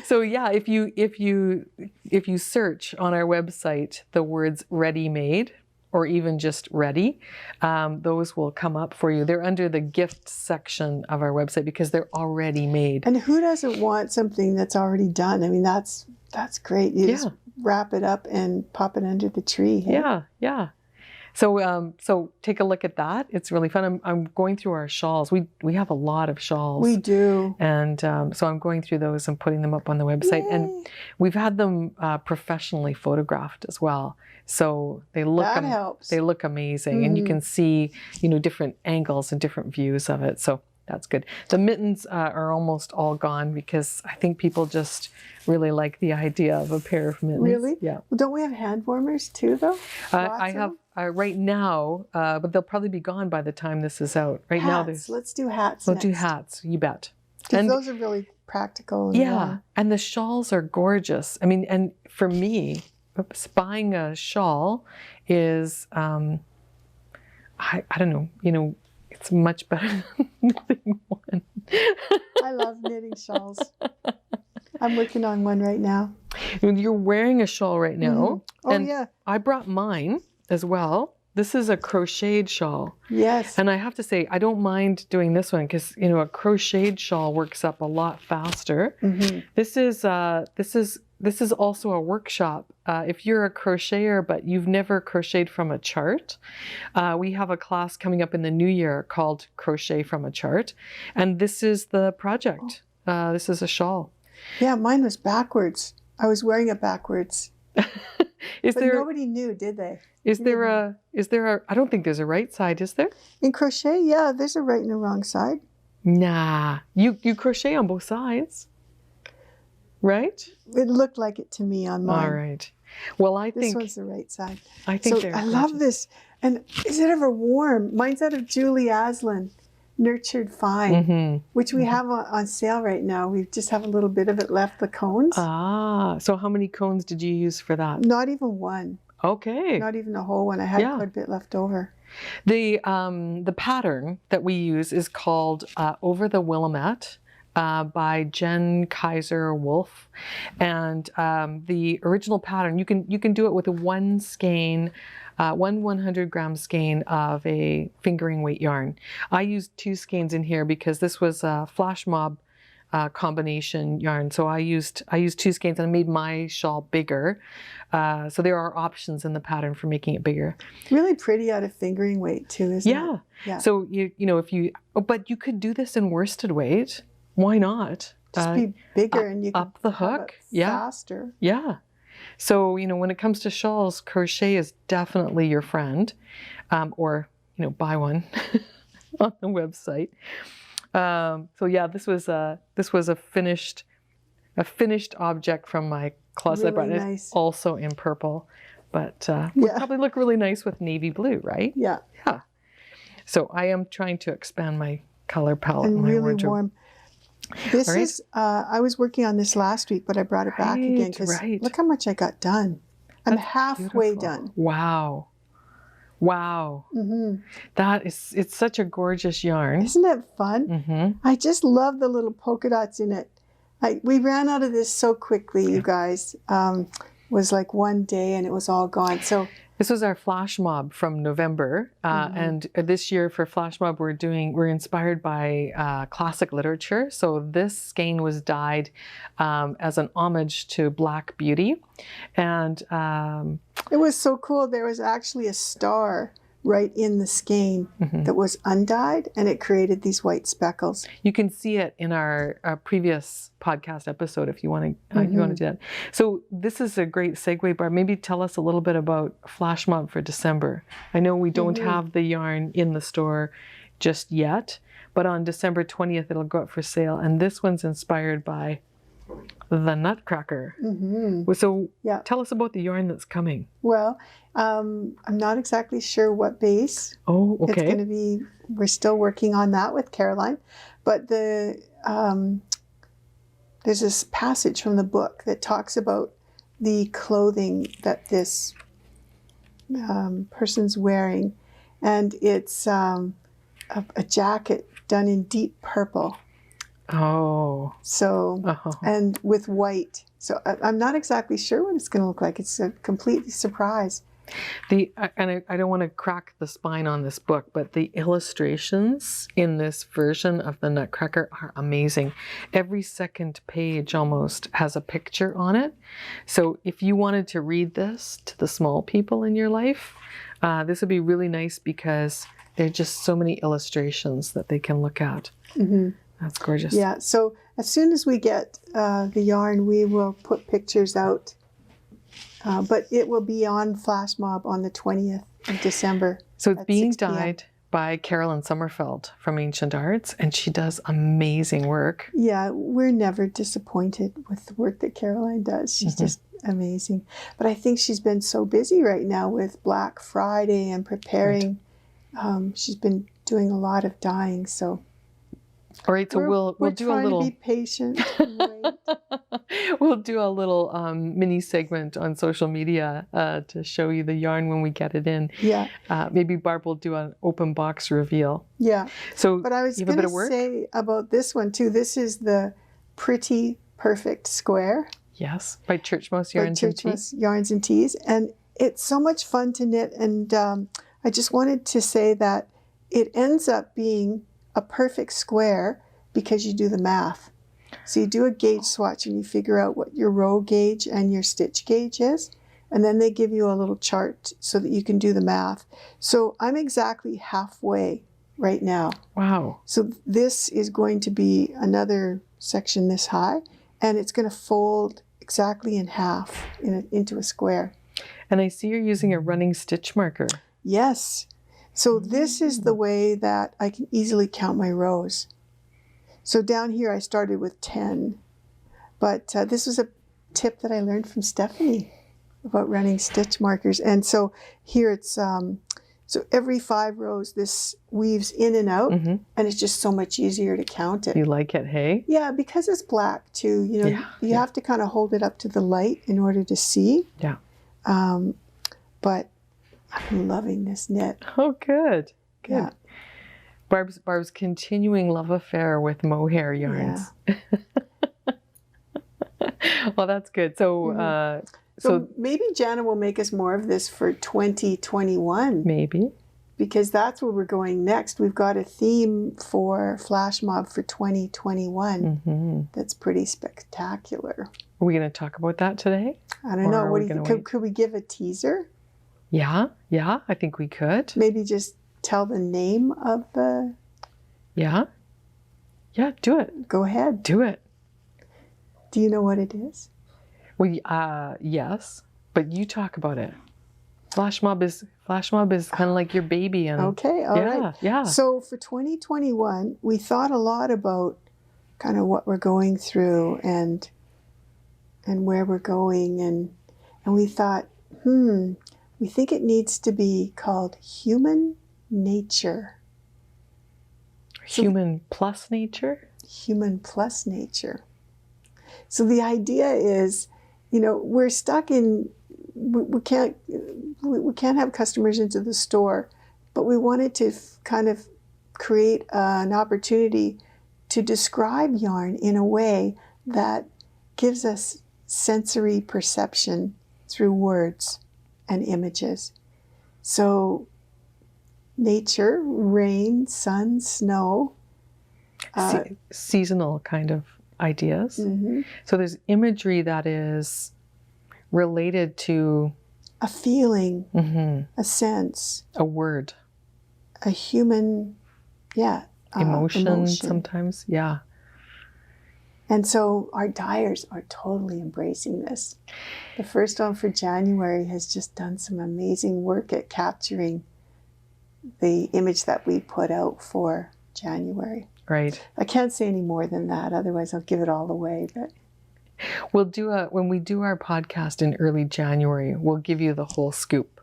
So yeah, if you search on our website the words ready made, or even just ready, those will come up for you. They're under the gift section of our website because they're already made. And who doesn't want something that's already done? I mean, that's great. You just wrap it up and pop it under the tree. Hey? Yeah, yeah. So take a look at that. It's really fun. I'm going through our shawls. We have a lot of shawls. We do. And so I'm going through those and putting them up on the website. Yay. And we've had them professionally photographed as well. So they look That helps. They look amazing, and you can see different angles and different views of it. So that's good. The mittens are almost all gone because I think people just really like the idea of a pair of mittens. Really? Yeah. Well, don't we have hand warmers too, though? I have right now, but they'll probably be gone by the time this is out. Right now, Hats. Let's do hats. We'll do hats. You bet. Because those are really practical. And yeah, and the shawls are gorgeous. I mean, and for me, buying a shawl is, I don't know, it's much better than knitting one. I love knitting shawls. I'm working on one right now. You're wearing a shawl right now. Oh, and yeah. I brought mine as well. This is a crocheted shawl. Yes. And I have to say, I don't mind doing this one because, a crocheted shawl works up a lot faster. Mm-hmm. This is also a workshop. If you're a crocheter, but you've never crocheted from a chart, we have a class coming up in the new year called Crochet from a Chart. And this is the project. This is a shawl. Yeah, mine was backwards. I was wearing it backwards. But nobody knew, did they? Is there a, I don't think there's a right side, is there? In crochet, yeah, there's a right and a wrong side. Nah, you crochet on both sides, right? It looked like it to me on mine. All right. Well, I think this one's the right side. I think so. I love this. And is it ever warm? Mine's out of Julie Aslin, Nurtured Fine, which we have on sale right now. We just have a little bit of it left, the cones. Ah, so how many cones did you use for that? Not even one. Okay. Not even a whole one. I had quite a bit left over. The pattern that we use is called Over the Willamette by Jen Kaiser Wolf, and the original pattern you can do it with a one skein. 100-gram skein of a fingering weight yarn. I used 2 skeins in here because this was a flash mob combination yarn. So I used 2 skeins and I made my shawl bigger. So there are options in the pattern for making it bigger. Really pretty out of fingering weight too, isn't it? Yeah. So but you could do this in worsted weight. Why not? Just be bigger and you can up the hook. Faster. Yeah. So, when it comes to shawls, crochet is definitely your friend, or, buy one on the website. So yeah, this was a finished object from my closet. Really I brought nice. it also in purple, but would probably look really nice with navy blue, right? Yeah. Yeah. So I am trying to expand my color palette. And in my really wardrobe. warm. This is, I was working on this last week, but I brought it back again because look how much I got done. I'm halfway done. Wow. Wow. It's such a gorgeous yarn. Isn't it fun? I just love the little polka dots in it. We ran out of this so quickly, you guys. It was like one day and it was all gone. So this was our flash mob from November, and this year for flash mob we're inspired by classic literature. So this skein was dyed as an homage to Black Beauty, and it was so cool. There was actually a star right in the skein that was undyed, and it created these white speckles. You can see it in our previous podcast episode if you want to do that. So this is a great segue, Barb. Maybe tell us a little bit about Flash Mob for December. I know we don't have the yarn in the store just yet, but on December 20th it'll go up for sale, and this one's inspired by the Nutcracker. So tell us about the yarn that's coming. Well, I'm not exactly sure what base. Oh, okay. It's going to be, we're still working on that with Caroline, but the there's this passage from the book that talks about the clothing that this person's wearing, and it's a jacket done in deep purple. Oh. So, and with white. So I'm not exactly sure what it's going to look like. It's a complete surprise. And I don't want to crack the spine on this book, but the illustrations in this version of the Nutcracker are amazing. Every second page almost has a picture on it. So if you wanted to read this to the small people in your life, this would be really nice because there are just so many illustrations that they can look at. Mm-hmm. That's gorgeous. Yeah, so as soon as we get the yarn, we will put pictures out. But it will be on Flash Mob on the 20th of December. So it's being dyed by Carolyn Sommerfeld from Ancient Arts, and she does amazing work. Yeah, we're never disappointed with the work that Caroline does. She's just amazing. But I think she's been so busy right now with Black Friday and preparing. Right. She's been doing a lot of dyeing, so... All right, so we'll do a little. To be patient. And wait. We'll do a little mini segment on social media to show you the yarn when we get it in. Yeah. Maybe Barb will do an open box reveal. Yeah. So, but I was going to say about this one too. This is the Pretty Perfect Square. Yes, by Churchmouse Yarns and Tees. Yarns and Tees, and it's so much fun to knit. And I just wanted to say that it ends up being a perfect square because you do the math. So you do a gauge swatch and you figure out what your row gauge and your stitch gauge is. And then they give you a little chart so that you can do the math. So I'm exactly halfway right now. Wow. So this is going to be another section this high, and it's going to fold exactly in half into a square. And I see you're using a running stitch marker. Yes. So this is the way that I can easily count my rows. So down here I started with 10, but this was a tip that I learned from Stephanie about running stitch markers. And so here it's, so every 5 rows this weaves in and out, and it's just so much easier to count it. You like it, hey? Yeah, because it's black too. You know, you have to kind of hold it up to the light in order to see. Yeah. But I'm loving this knit. Oh, good. Good. Yeah. Barb's continuing love affair with mohair yarns. Yeah. Well, that's good. So, so maybe Jana will make us more of this for 2021. Maybe. Because that's where we're going next. We've got a theme for Flash Mob for 2021 that's pretty spectacular. Are we going to talk about that today? I don't know. What do you think? Could we give a teaser? Yeah, I think we could. Maybe just tell the name of the... Yeah, do it. Go ahead. Do it. Do you know what it is? Well, yes, but you talk about it. Flash Mob is kind of like your baby. And okay, all right. Yeah. So for 2021, we thought a lot about kind of what we're going through and where we're going, and we thought, we think it needs to be called Human Nature. Human plus nature? Human plus nature. So the idea is, you know, we're stuck in, we can't have customers into the store, but we wanted to kind of create an opportunity to describe yarn in a way that gives us sensory perception through words and images. So nature, rain, sun, snow. Seasonal kind of ideas. So there's imagery that is related to a feeling, a sense, a word, a human, emotion sometimes, yeah. And so our dyers are totally embracing this. The first one for January has just done some amazing work at capturing the image that we put out for January. Right. I can't say any more than that, otherwise I'll give it all away. But we'll do when we do our podcast in early January, we'll give you the whole scoop.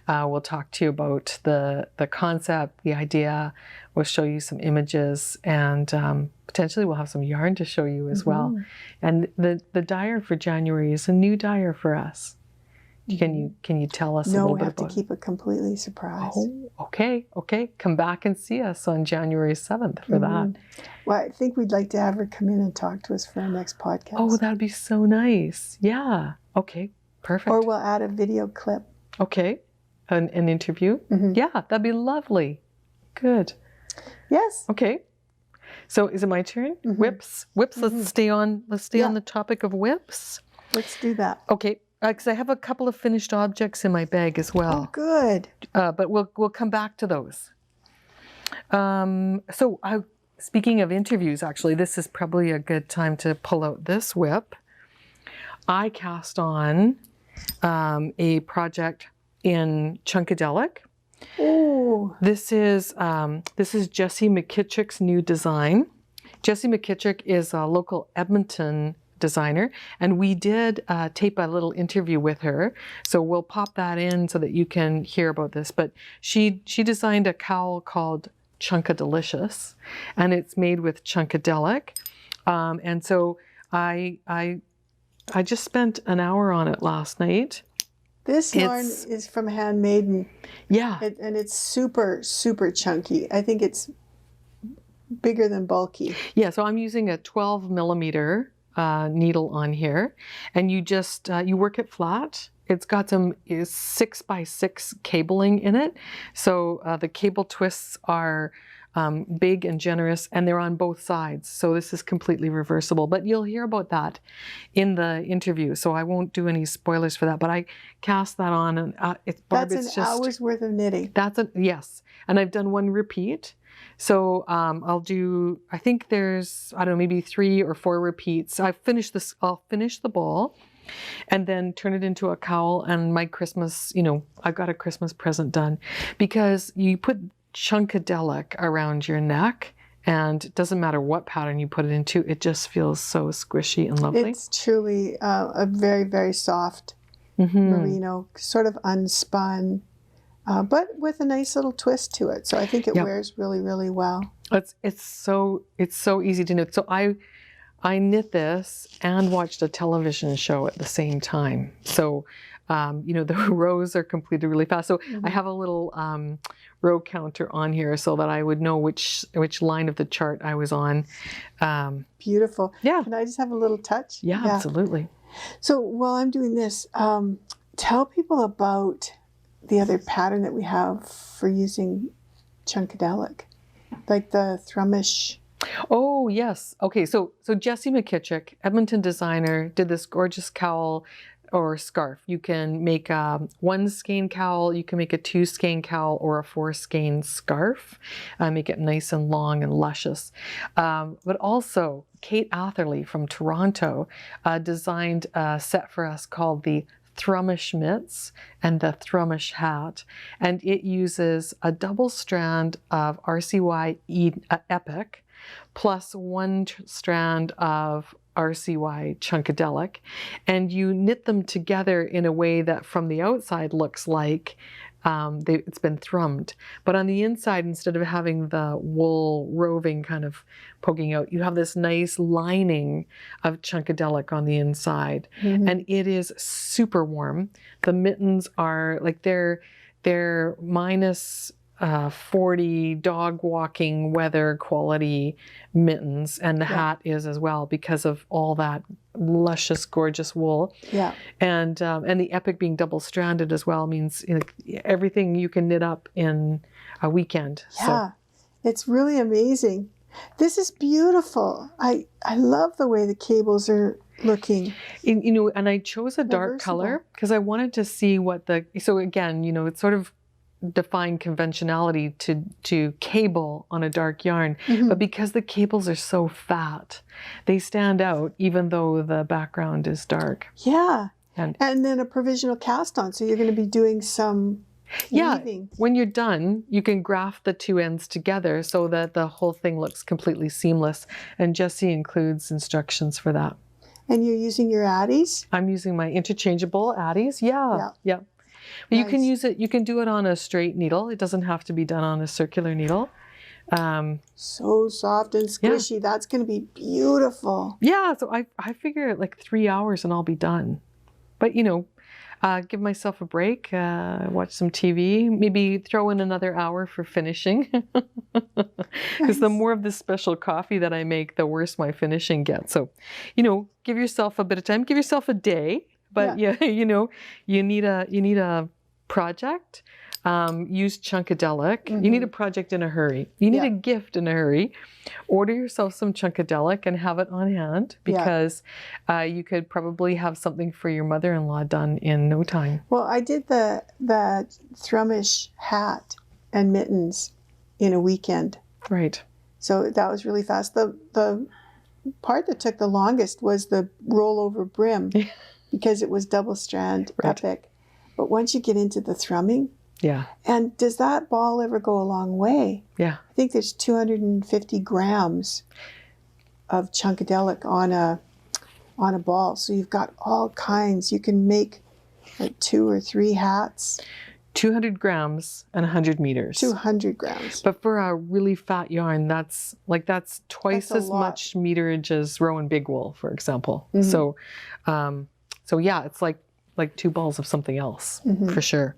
We'll talk to you about the concept, the idea. We'll show you some images, and potentially we'll have some yarn to show you as well. And the dyer for January is a new dyer for us. Can you tell us a little bit about it? No, we have to keep it completely surprised. Oh, okay. Come back and see us on January 7th for that. Well, I think we'd like to have her come in and talk to us for our next podcast. Oh, that'd be so nice. Yeah. Okay, perfect. Or we'll add a video clip. Okay, an interview. Yeah, that'd be lovely. Good. Yes. Okay. So is it my turn? Whips. Let's stay on the topic of whips. Let's do that. Okay. Because I have a couple of finished objects in my bag as well. Oh, good. But we'll come back to those. Speaking of interviews, actually, this is probably a good time to pull out this whip. I cast on a project in Chunka Delicious. Oh. This is Jessie McKittrick's new design. Jessie McKittrick is a local Edmonton designer, and we did tape a little interview with her, so we'll pop that in so that you can hear about this. But she designed a cowl called Chunka Delicious, and it's made with Chunka Delicious. And so I just spent an hour on it last night. This yarn is from Handmaiden. Yeah. And it's super, super chunky. I think it's bigger than bulky. Yeah, so I'm using a 12 millimeter needle on here, and you just you work it flat. It's got some 6x6 cabling in it, so the cable twists are big and generous, and they're on both sides, so this is completely reversible. But you'll hear about that in the interview, so I won't do any spoilers for that. But I cast that on, and that's an hour's worth of knitting. Yes, and I've done one repeat. So I'll do, I think there's, I don't know, maybe 3 or 4 repeats. I'll finish the ball and then turn it into a cowl, and my Christmas, I've got a Christmas present done, because you put Chunka Delicious around your neck, and it doesn't matter what pattern you put it into, it just feels so squishy and lovely. It's truly a very, very soft merino, sort of unspun, but with a nice little twist to it. So I think it wears really, really well. It's so easy to knit. So I knit this and watched a television show at the same time. So the rows are completed really fast. So I have a little row counter on here so that I would know which line of the chart I was on. Beautiful. Yeah. Can I just have a little touch? Yeah, absolutely. So while I'm doing this, tell people about the other pattern that we have for using Chunka Delicious, like the Thrumish. Oh, yes. Okay, so Jessie McKittrick, Edmonton designer, did this gorgeous cowl or scarf. You can make a 1 skein cowl, you can make a 2 skein cowl, or a 4 skein scarf. Make it nice and long and luscious. But also, Kate Atherley from Toronto designed a set for us called the Thrumish mitts and the Thrumish hat, and it uses a double strand of RCY Epic plus 1 strand of RCY Chunka Delicious, and you knit them together in a way that from the outside looks like it's been thrummed, but on the inside, instead of having the wool roving kind of poking out, you have this nice lining of Chunka Delicious on the inside, and it is super warm. The mittens are like they're minus 40 dog walking weather quality mittens, and the hat is as well, because of all that luscious, gorgeous wool. Yeah. And the Epic being double stranded as well means everything you can knit up in a weekend. Yeah. So. It's really amazing. This is beautiful. I love the way the cables are looking. And I chose a dark color because I wanted to see so again, it's sort of define conventionality to cable on a dark yarn, but because the cables are so fat, they stand out even though the background is dark. Yeah. And then a provisional cast on, so you're going to be doing some weaving. When you're done, you can graft the 2 ends together so that the whole thing looks completely seamless, and Jessie includes instructions for that. And you're using your addies? I'm using my interchangeable addies. Yeah. But you can Nice. use it, you can do it on a straight needle. It doesn't have to be done on a circular needle. So soft and squishy. That's going to be beautiful. Yeah, so I figure like 3 hours and I'll be done. But give myself a break, watch some TV, maybe throw in another hour for finishing. Because the more of this special coffee that I make, the worse my finishing gets. So, give yourself a bit of time, give yourself a day. But you need a project. Use Chunkadelic. You need a project in a hurry. You need a gift in a hurry. Order yourself some Chunkadelic and have it on hand, because you could probably have something for your mother-in-law done in no time. Well, I did the Thrumish hat and mittens in a weekend. Right. So that was really fast. The part that took the longest was the rollover brim, because it was double strand epic. But once you get into the thrumming, and does that ball ever go a long way? Yeah. I think there's 250 grams of Chunkadelic on a ball. So you've got all kinds. You can make like 2 or 3 hats. 200 grams and 100 meters. 200 grams. But for a really fat yarn, that's twice as much meterage as Rowan Big Wool, for example. So yeah, it's like 2 balls of something else, for sure.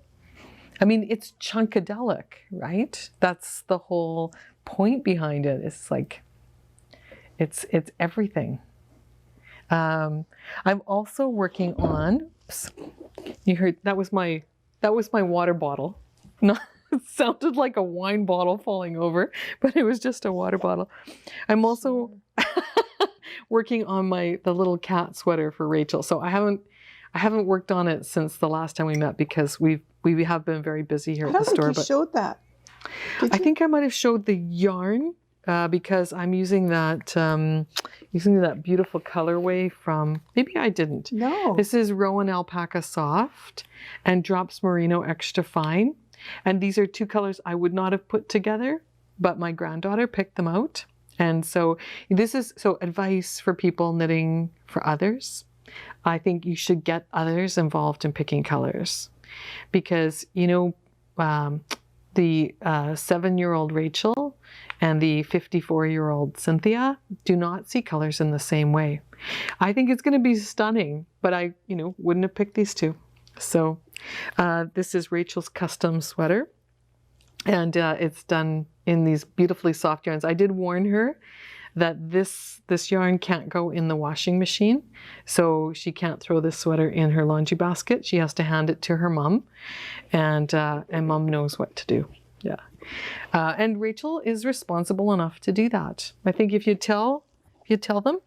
I mean, it's Chunkadelic, right? That's the whole point behind it. It's like, it's everything. I'm also working on, you heard, that was my water bottle. No, it sounded like a wine bottle falling over, but it was just a water bottle. I'm also working on the little cat sweater for Rachel. So I haven't worked on it since the last time we met, because we have been very busy here at the store. I don't think you showed that. I think I might have showed the yarn, because I'm using that beautiful colorway from, maybe I didn't. No. This is Rowan Alpaca Soft and Drops Merino Extra Fine. And these are 2 colors I would not have put together, but my granddaughter picked them out. And so this is advice for people knitting for others. I think you should get others involved in picking colors, because the 7-year-old Rachel and the 54-year-old Cynthia do not see colors in the same way. I think it's going to be stunning, but I wouldn't have picked these 2. So this is Rachel's custom sweater, and it's done in these beautifully soft yarns. I did warn her that this yarn can't go in the washing machine, so she can't throw this sweater in her laundry basket. She has to hand it to her mom, and mom knows what to do. Yeah, and Rachel is responsible enough to do that. I think if you tell them,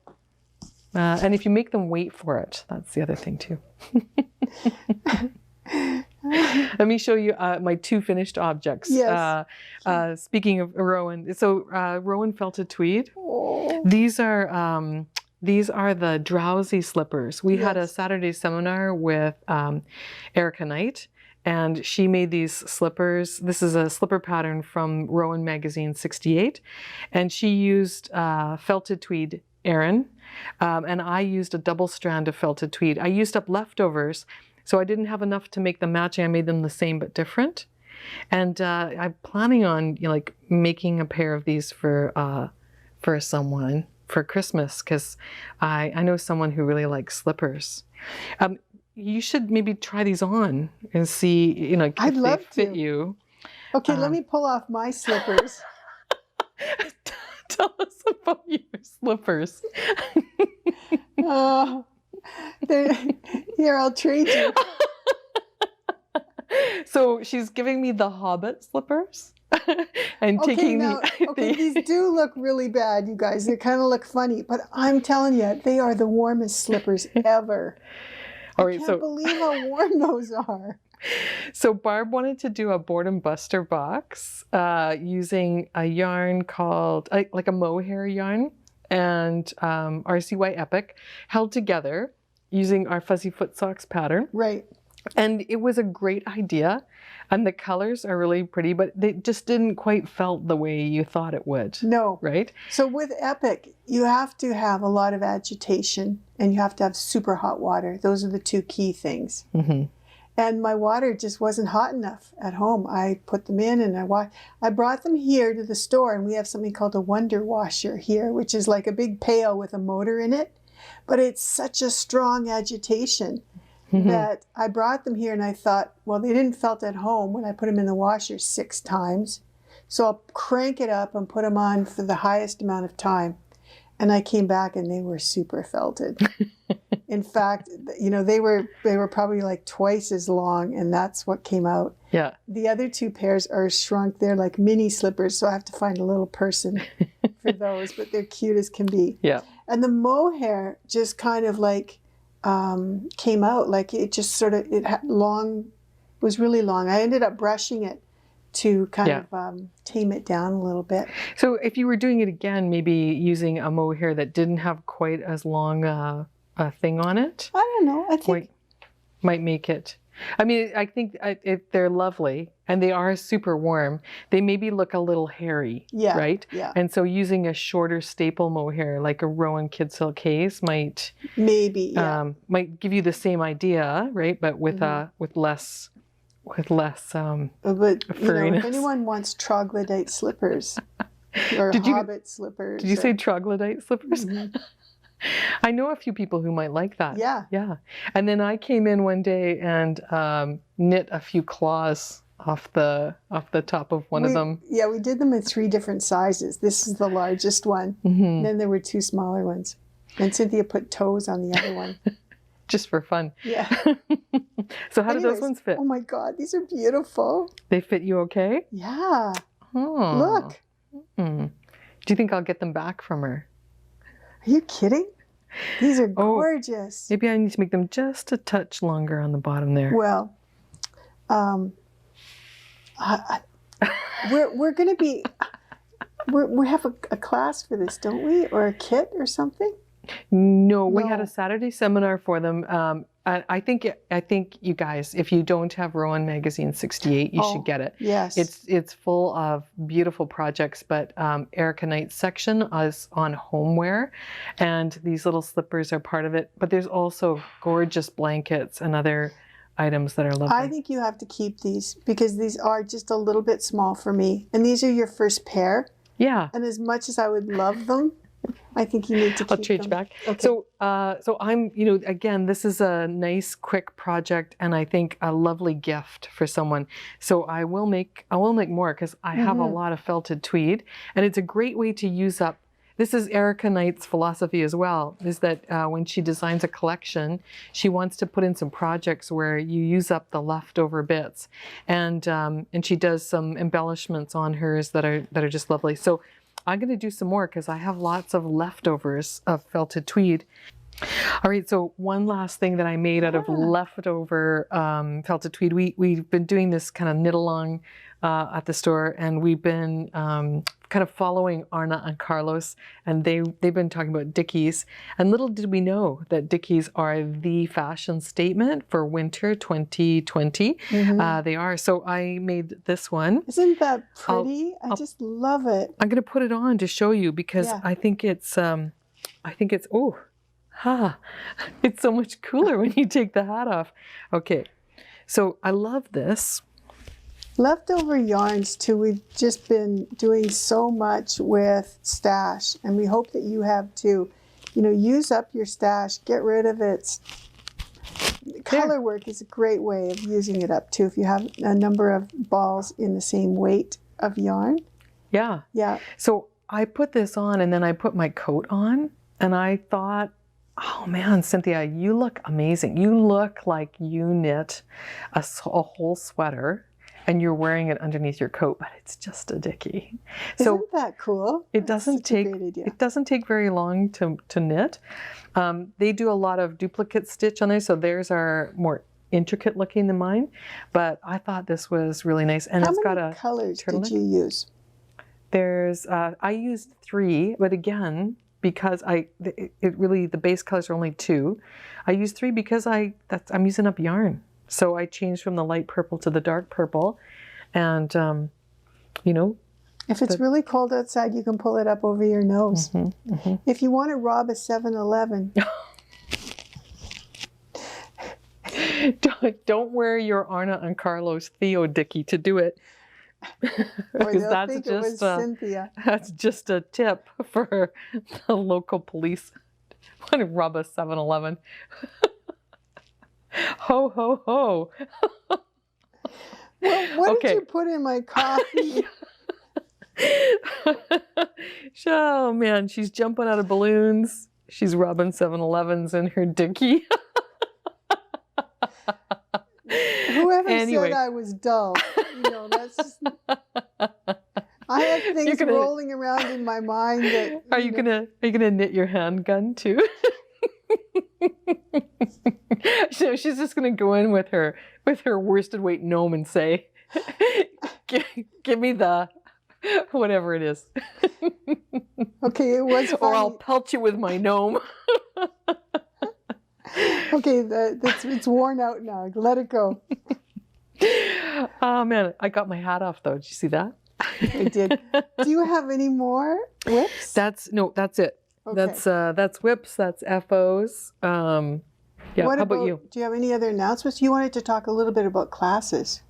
and if you make them wait for it, that's the other thing too. Let me show you my 2 finished objects. Yes. Speaking of Rowan, so Rowan felted tweed. Oh. These are the drowsy slippers. We had a Saturday seminar with Erica Knight, and she made these slippers. This is a slipper pattern from Rowan Magazine 68, and she used felted tweed Aran, and I used a double strand of felted tweed. I used up leftovers, so I didn't have enough to make them matching. I made them the same but different. And I'm planning on making a pair of these for someone for Christmas, because I know someone who really likes slippers. You should maybe try these on and see if they fit you. Okay, let me pull off my slippers. Tell us about your slippers. Here, I'll trade you. So she's giving me the Hobbit slippers and taking these do look really bad, you guys. They kind of look funny, but I'm telling you, they are the warmest slippers ever. All right, I can't believe how warm those are. So Barb wanted to do a Board and Buster box using a yarn called like a mohair yarn and RCY Epic held together using our Fuzzy Foot Socks pattern. Right. And it was a great idea, and the colors are really pretty, but they just didn't quite felt the way you thought it would. No. Right? So with Epic, you have to have a lot of agitation, and you have to have super hot water. Those are the 2 key things. And my water just wasn't hot enough at home. I put them in and I brought them here to the store, and we have something called a Wonder Washer here, which is like a big pail with a motor in it. But it's such a strong agitation that I brought them here, and I thought, well, they didn't felt at home when I put them in the washer 6 times. So I'll crank it up and put them on for the highest amount of time. And I came back and they were super felted. In fact, you know, they were probably like twice as long, and that's what came out. Yeah. The other 2 pairs are shrunk. They're like mini slippers, so I have to find a little person for those, but they're cute as can be. Yeah. And the mohair just kind of like came out, like it just sort of, was really long. I ended up brushing it to kind of tame it down a little bit. So if you were doing it again, maybe using a mohair that didn't have quite as long a thing on it? I don't know. I think might make it. I mean, I think they're lovely and they are super warm. They maybe look a little hairy, right? Yeah. And so using a shorter staple mohair like a Rowan Kid Silk Haze might might give you the same idea, right? But with less but if anyone wants troglodyte slippers or hobbit slippers. Did you say troglodyte slippers? I know a few people who might like that. Yeah. Yeah. And then I came in one day and knit a few claws off the top of one of them. Yeah, we did them in 3 different sizes. This is the largest one. And then there were 2 smaller ones. And Cynthia put toes on the other one. Just for fun. Yeah. So how do those ones fit? Oh my God, these are beautiful. They fit you okay? Yeah. Oh. Look. Do you think I'll get them back from her? Are you kidding? These are gorgeous. Maybe I need to make them just a touch longer on the bottom there. Well, we're going to be, we have a class for this, don't we? Or a kit or something? No, we had a Saturday seminar for them. I think you guys, if you don't have Rowan Magazine 68, you should get it. Yes. It's full of beautiful projects, but Erica Knight's section is on homeware, and these little slippers are part of it. But there's also gorgeous blankets and other items that are lovely. I think you have to keep these because these are just a little bit small for me. And these are your first pair. Yeah. And as much as I would love them, I think you need to keep them. I'll change back. Okay. So I'm, again, this is a nice, quick project, and I think a lovely gift for someone. So I will make more because I have a lot of felted tweed, and it's a great way to use up. This is Erica Knight's philosophy as well, is that when she designs a collection, she wants to put in some projects where you use up the leftover bits, and she does some embellishments on hers that are just lovely. So I'm going to do some more because I have lots of leftovers of felted tweed. All right, so one last thing that I made out of leftover felted tweed. We've been doing this kind of knit along at the store, and we've been kind of following Arna and Carlos, and they've been talking about Dickies. And little did we know that Dickies are the fashion statement for winter 2020. They are. So I made this one. Isn't that pretty? I just love it. I'm going to put it on to show you because I think it's it's so much cooler when you take the hat off. Okay, so I love this. Leftover yarns too, we've just been doing so much with stash, and we hope that you have too. Use up your stash, get rid of it. Color work is a great way of using it up too if you have a number of balls in the same weight of yarn. Yeah. Yeah. So I put this on and then I put my coat on, and I thought, oh man, Cynthia, you look amazing. You look like you knit a whole sweater and you're wearing it underneath your coat, but it's just a Dickie. So isn't that cool? It doesn't take very long to knit. They do a lot of duplicate stitch on there, so theirs are more intricate looking than mine. But I thought this was really nice, and it's got a colors turtleneck. Did you use? There's I used 3, but again, because the base colors are only 2. I used 3 because I'm using up yarn. So I changed from the light purple to the dark purple, and if it's really cold outside, you can pull it up over your nose. If you want to rob a 7-Eleven, Don't wear your Arna and Carlos Theo Dickie to do it. Or they'll think it was Cynthia. That's just a tip for the local police. Want to rob a 7-Eleven. Ho, ho, ho. Well, what did you put in my coffee? Oh, man, she's jumping out of balloons. She's robbing 7-Elevens in her Dickie. Whoever said I was dull, that's just... I had things rolling around in my mind that... Are you gonna knit your handgun too? So she's just gonna go in with her worsted weight gnome and say, give me the whatever it is. Okay, it was funny. Or I'll pelt you with my gnome. Okay, it's worn out now. Let it go. Oh man, I got my hat off though. Did you see that? I did. Do you have any more whips? That's it. Okay. That's whips. That's FOs. Yeah. How about you? Do you have any other announcements? You wanted to talk a little bit about classes.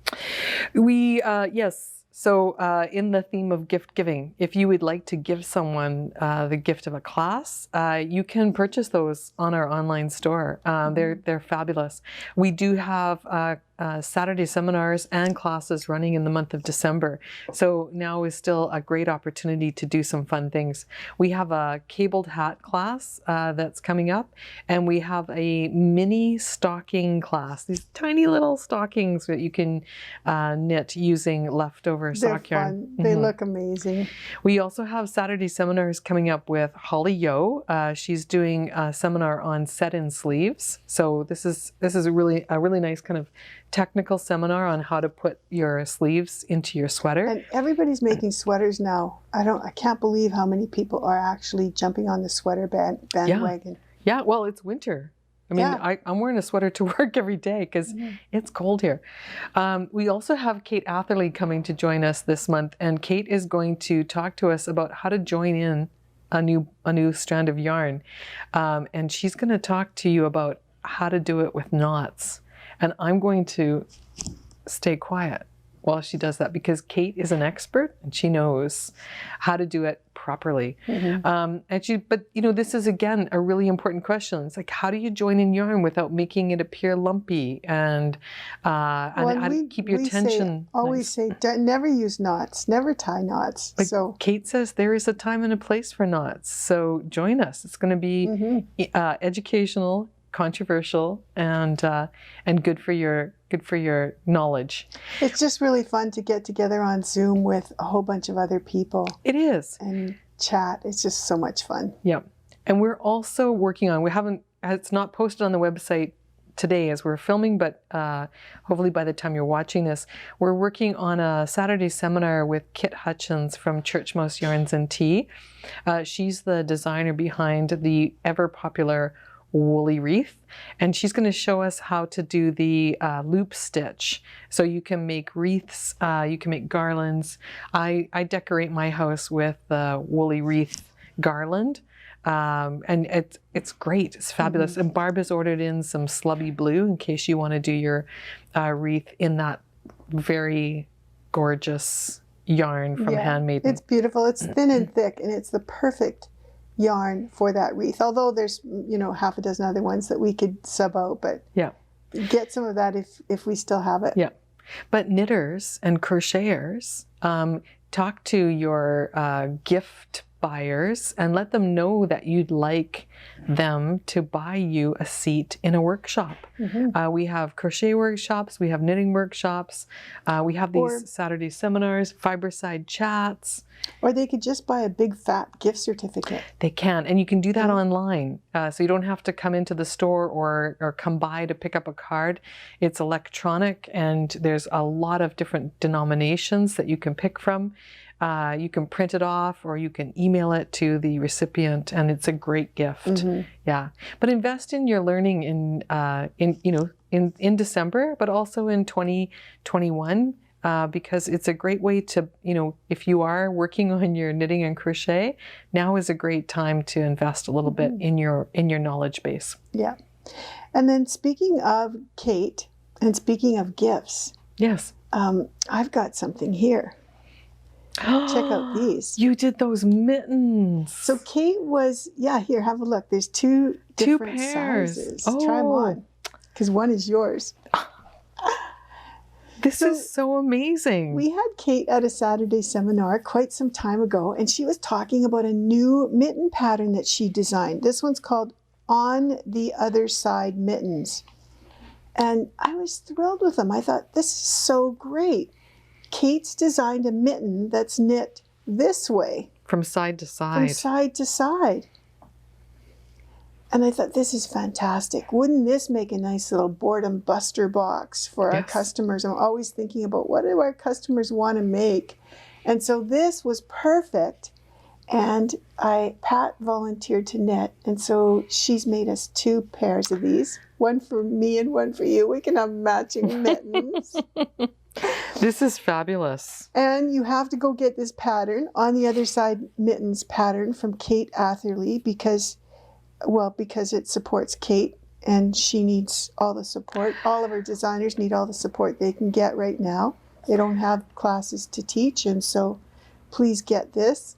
Yes. So in the theme of gift giving, if you would like to give someone the gift of a class, you can purchase those on our online store. They're fabulous. We do have Saturday seminars and classes running in the month of December. So now is still a great opportunity to do some fun things. We have a cabled hat class that's coming up, and we have a mini stocking class. These tiny little stockings that you can knit using leftover sock yarn. They're fun. They look amazing. We also have Saturday seminars coming up with Holly Yo. She's doing a seminar on set-in sleeves. So this is a really nice kind of technical seminar on how to put your sleeves into your sweater. And everybody's making sweaters now. I can't believe how many people are actually jumping on the sweater bandwagon. Yeah, well, it's winter. I mean, I'm wearing a sweater to work every day because it's cold here. We also have Kate Atherley coming to join us this month, and Kate is going to talk to us about how to join in a new strand of yarn. And she's going to talk to you about how to do it with knots. And I'm going to stay quiet while she does that because Kate is an expert and she knows how to do it properly. But this is again a really important question. It's like, how do you join in yarn without making it appear lumpy and how to keep your tension? Always say, never use knots, never tie knots. But so Kate says there is a time and a place for knots. So join us. It's going to be educational, controversial, and good for your knowledge. It's just really fun to get together on Zoom with a whole bunch of other people. It is. And chat. It's just so much fun. Yeah. And we're also working on, it's not posted on the website today as we're filming, but hopefully by the time you're watching this, we're working on a Saturday seminar with Kit Hutchins from Church Mouse Yarns and Tea. She's the designer behind the ever popular woolly wreath, and she's going to show us how to do the loop stitch. So you can make wreaths, you can make garlands. I decorate my house with the woolly wreath garland, and it's great. It's fabulous. And Barb has ordered in some slubby blue in case you want to do your wreath in that very gorgeous yarn from Handmaiden. It's beautiful. It's thin and thick, and it's the perfect yarn for that wreath, although there's half a dozen other ones that we could sub out, but get some of that if we still have it. But knitters and crocheters, talk to your gift buyers and let them know that you'd like them to buy you a seat in a workshop. We have crochet workshops, we have knitting workshops, we have these Saturday seminars, fiberside chats. Or they could just buy a big fat gift certificate. They can, and you can do that online. So you don't have to come into the store or come by to pick up a card. It's electronic, and there's a lot of different denominations that you can pick from. You can print it off, or you can email it to the recipient, and it's a great gift. Yeah, but invest in your learning in December, but also in 2021. Because it's a great way to, if you are working on your knitting and crochet, now is a great time to invest a little bit in your knowledge base. Yeah. And then speaking of Kate, and speaking of gifts, Yes. I've got something here. Check out these. You did those mittens. So Kate was, here, have a look. There's two different pairs. sizes. Oh. Try them on, because one is yours. This is so amazing. We had Kate at a Saturday seminar quite some time ago, and she was talking about a new mitten pattern that she designed. This one's called On the Other Side Mittens. And I was thrilled with them. I thought, this is so great. Kate's designed a mitten that's knit this way. From side to side. From side to side. And I thought, this is fantastic. Wouldn't this make a nice little boredom buster box for our customers? I'm always thinking about, what do our customers want to make? And so this was perfect. And Pat volunteered to knit. And so she's made us 2 pairs of these. One for me and one for you. We can have matching mittens. This is fabulous. And you have to go get this pattern, On the Other Side Mittens pattern from Kate Atherley, because it supports Kate, and she needs all the support. All of our designers need all the support they can get right now. They don't have classes to teach, and so please get this.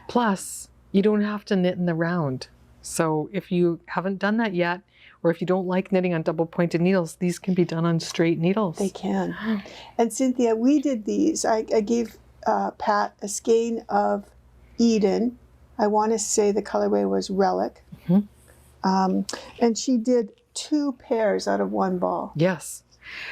Plus, you don't have to knit in the round. So if you haven't done that yet, or if you don't like knitting on double pointed needles, these can be done on straight needles. They can. And Cynthia, we did these. I gave Pat a skein of Eden. I want to say the colorway was Relic. Mm-hmm. And she did 2 pairs out of 1 ball. Yes.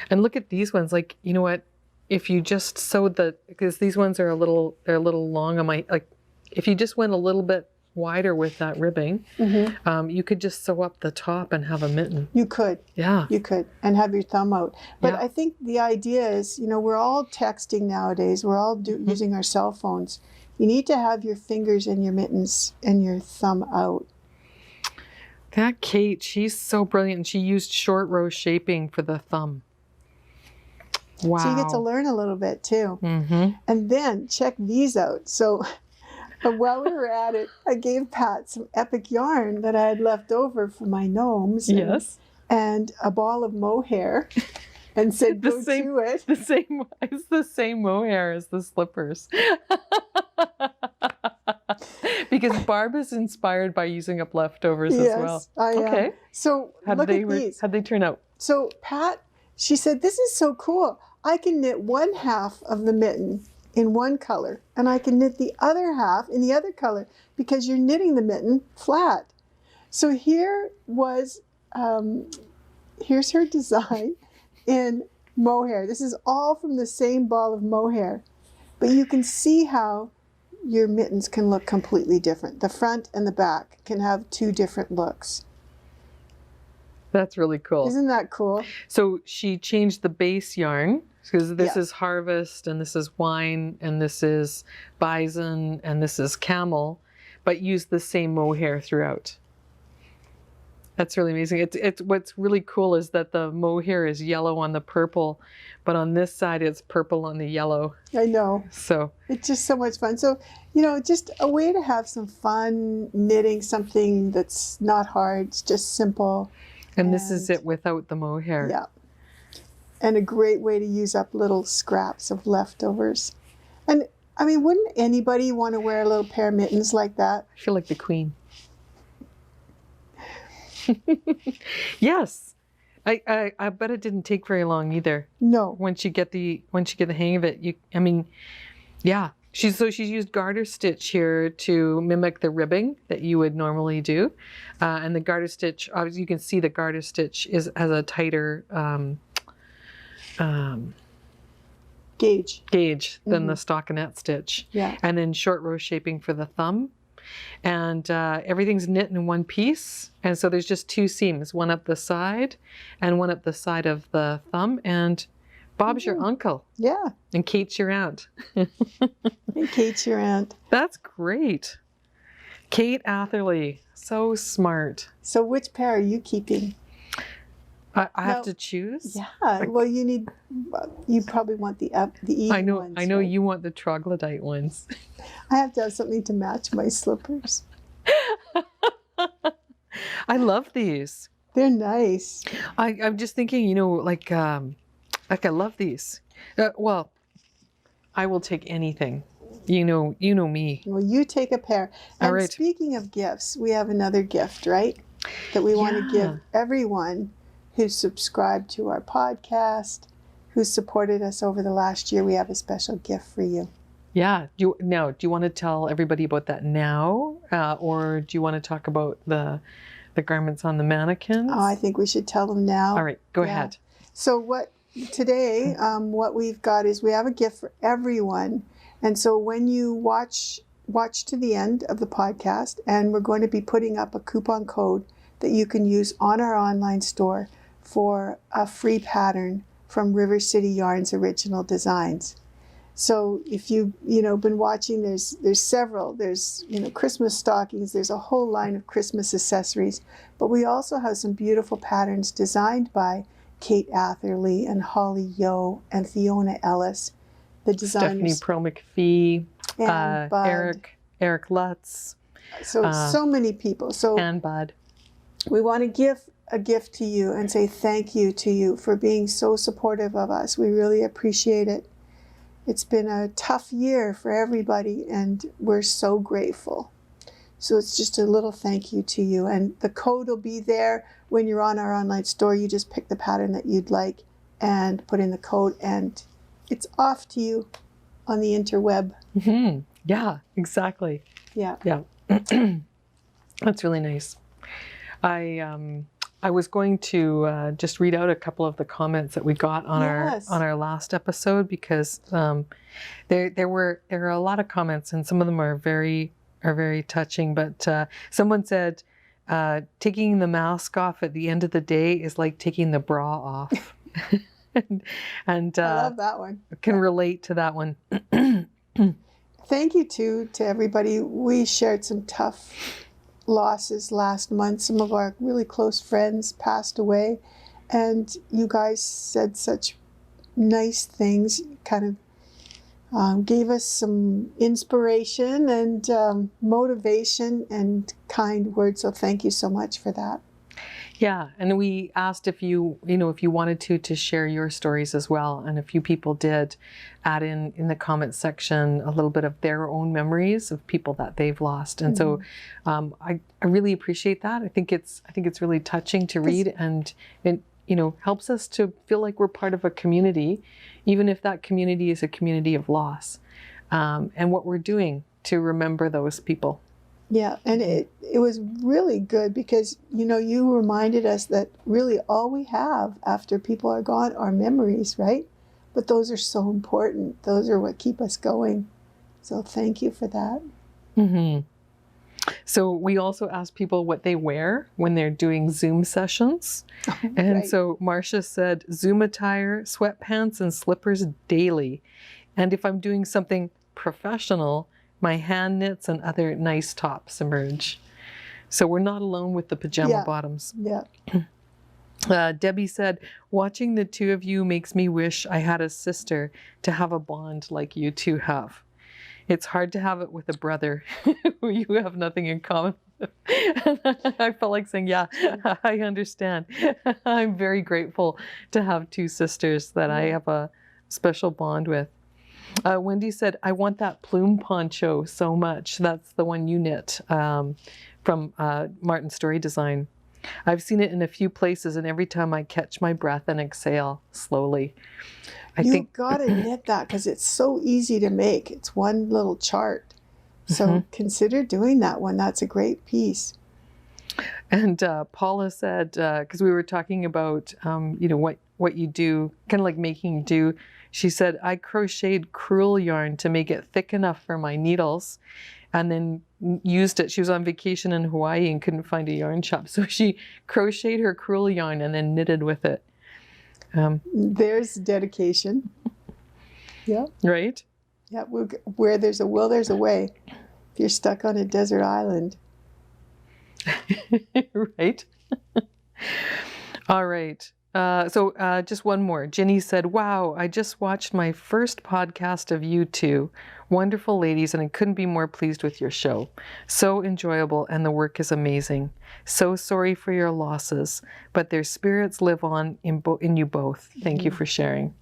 And look at these ones. Like, you know what? If you just sewed because they're a little long on my, like, if you just went a little bit wider with that ribbing, you could just sew up the top and have a mitten. You could. Yeah. You could. And have your thumb out. But I think the idea is, we're all texting nowadays. We're all using our cell phones. You need to have your fingers in your mittens and your thumb out. That Kate, she's so brilliant. She used short row shaping for the thumb. Wow. So you get to learn a little bit too. Mm-hmm. And then check these out. So while we were at it, I gave Pat some epic yarn that I had left over for my gnomes. And a ball of mohair. And said, go to it. It's the same mohair as the slippers. Because Barb is inspired by using up leftovers as well. I am. Okay. So look at these. How'd they turn out? So Pat, she said, this is so cool. I can knit 1/2 of the mitten in one color, and I can knit the other half in the other color, because you're knitting the mitten flat. So here was, here's her design in mohair. This is all from the same ball of mohair. But you can see how your mittens can look completely different. The front and the back can have 2 different looks. That's really cool. Isn't that cool? So she changed the base yarn, because this is Harvest, and this is Wine, and this is Bison, and this is Camel, but used the same mohair throughout. That's really amazing. It's what's really cool is that the mohair is yellow on the purple, but on this side it's purple on the yellow. I know. So it's just so much fun. So, just a way to have some fun knitting something that's not hard. It's just simple. And this is it without the mohair. Yeah. And a great way to use up little scraps of leftovers. And I mean, wouldn't anybody want to wear a little pair of mittens like that? I feel like the queen. Yes, I bet it didn't take very long either. No. Once you get the hang of it, She's used garter stitch here to mimic the ribbing that you would normally do, and the garter stitch. Obviously, you can see the garter stitch has a tighter gauge than the stockinette stitch. Yeah. And then short row shaping for the thumb. And everything's knit in one piece, and so there's just 2 seams, one up the side and one up the side of the thumb. And Bob's your uncle. Yeah. And Kate's your aunt. And Kate's your aunt. That's great. Kate Atherley, so smart. So which pair are you keeping? I have to choose? Yeah. Well, you probably want the even ones. I know, right? You want the troglodyte ones. I have to have something to match my slippers. I love these. They're nice. I'm just thinking, like I love these. Well, I will take anything. You know me. Well, you take a pair. All And right. speaking of gifts, we have another gift, right? That we want to give everyone who's subscribed to our podcast, who's supported us over the last year. We have a special gift for you. Yeah. Do you want to tell everybody about that now, or do you want to talk about the garments on the mannequins? Oh, I think we should tell them now. All right, go Yeah. ahead. So what we've got is we have a gift for everyone. And so when you watch to the end of the podcast, and we're going to be putting up a coupon code that you can use on our online store for a free pattern from River City Yarns Original Designs. So if you've been watching, there's several. There's Christmas stockings. There's a whole line of Christmas accessories, but we also have some beautiful patterns designed by Kate Atherley and Holly Yo and Fiona Ellis, the designers. Stephanie Pearl McPhee, And Bud. Eric Lutz, So many people. So and Bud. we want to give a gift to you and say thank you to you for being so supportive of us. We really appreciate it. It's been a tough year for everybody, and we're so grateful. So it's just a little thank you to you. And the code will be there when you're on our online store. You just pick the pattern that you'd like and put in the code, and it's off to you on the interweb. Mm-hmm. Yeah, exactly. Yeah. Yeah. That's really nice. I was going to just read out a couple of the comments that we got on our last episode, because there were a lot of comments, and some of them are very touching. But someone said taking the mask off at the end of the day is like taking the bra off, and I love that one. Can relate to that one. Thank you to everybody. We shared some tough losses last month. Some of our really close friends passed away, and you guys said such nice things, kind of gave us some inspiration and motivation and kind words. So thank you so much for that. Yeah, and we asked if you wanted to share your stories as well, and a few people did add in the comments section a little bit of their own memories of people that they've lost, and so I really appreciate that. I think it's really touching to read, and it helps us to feel like we're part of a community, even if that community is a community of loss, and what we're doing to remember those people. Yeah, and it was really good because, you reminded us that really all we have after people are gone are memories, right? But those are so important. Those are what keep us going. So thank you for that. Mm-hmm. So we also asked people what they wear when they're doing Zoom sessions. And Right. So Marcia said, Zoom attire, sweatpants and slippers daily. And if I'm doing something professional, my hand knits and other nice tops emerge. So we're not alone with the pajama bottoms. Yeah. Debbie said, watching the two of you makes me wish I had a sister to have a bond like you two have. It's hard to have it with a brother who you have nothing in common with. I felt like saying, yeah, I understand. I'm very grateful to have two sisters that I have a special bond with. Wendy said, I want that plume poncho so much. That's the one you knit from Martin Story Design. I've seen it in a few places, and every time I catch my breath and exhale slowly. You've got to knit that because it's so easy to make. It's one little chart. So consider doing that one. That's a great piece. And Paula said, because we were talking about, what you do, kind of like making do. She said, I crocheted crewel yarn to make it thick enough for my needles, and then used it. She was on vacation in Hawaii and couldn't find a yarn shop. So she crocheted her crewel yarn and then knitted with it. There's dedication. Yeah. Right? Yeah. Where there's a will, there's a way. If you're stuck on a desert island. Right? All right. Just one more. Ginny said, wow, I just watched my first podcast of you two. Wonderful ladies, and I couldn't be more pleased with your show. So enjoyable, and the work is amazing. So sorry for your losses, but their spirits live on in you both. Thank you for sharing.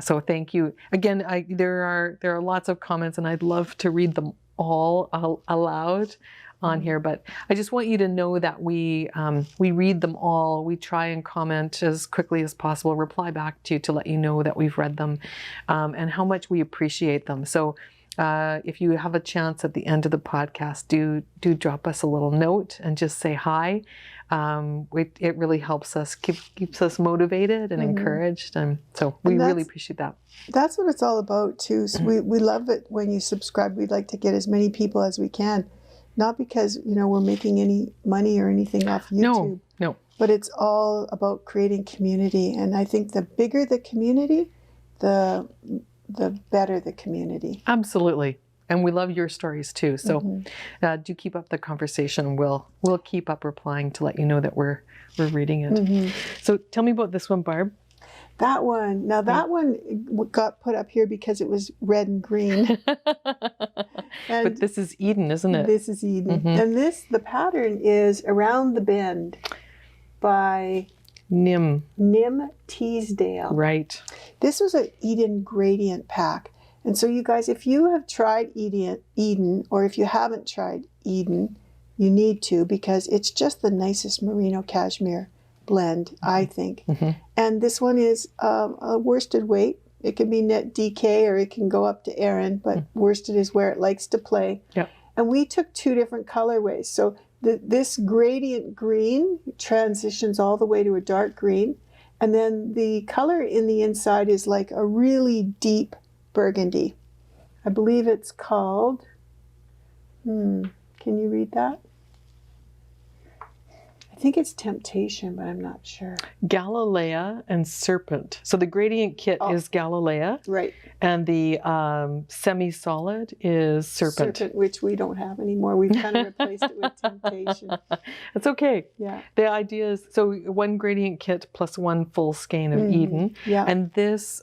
So thank you. Again, there are lots of comments, and I'd love to read them all aloud on here, but I just want you to know that we read them all. We try and comment as quickly as possible, reply back to you to let you know that we've read them, and how much we appreciate them. So if you have a chance at the end of the podcast, do drop us a little note and just say hi. It really helps us, keeps us motivated and encouraged, and so we really appreciate that. That's what it's all about too. So we love it when you subscribe. We'd like to get as many people as we can. Not because, we're making any money or anything off YouTube. No. But it's all about creating community. And I think the bigger the community, the better the community. Absolutely. And we love your stories too. So do keep up the conversation. We'll keep up replying to let you know that we're reading it. So tell me about this one, Barb. That one. Now that one got put up here because it was red and green. But this is Eden, isn't it? This is Eden. And the pattern is Around the Bend by Nim Teasdale. Right. This was an Eden gradient pack. And so you guys, if you have tried Eden, or if you haven't tried Eden, you need to, because it's just the nicest merino cashmere blend, I think. And this one is a worsted weight. It can be net DK or it can go up to Aran, but worsted is where it likes to play. Yep. And we took two different colorways. So this gradient green transitions all the way to a dark green. And then the color in the inside is like a really deep burgundy. I believe it's called, can you read that? I think it's Temptation, but I'm not sure. Galilea and Serpent. So the gradient kit is Galilea. Right. And the semi-solid is Serpent. Serpent, which we don't have anymore. We've kind of replaced it with Temptation. That's okay. Yeah. The idea is, so one gradient kit plus one full skein of Eden. Yeah. And this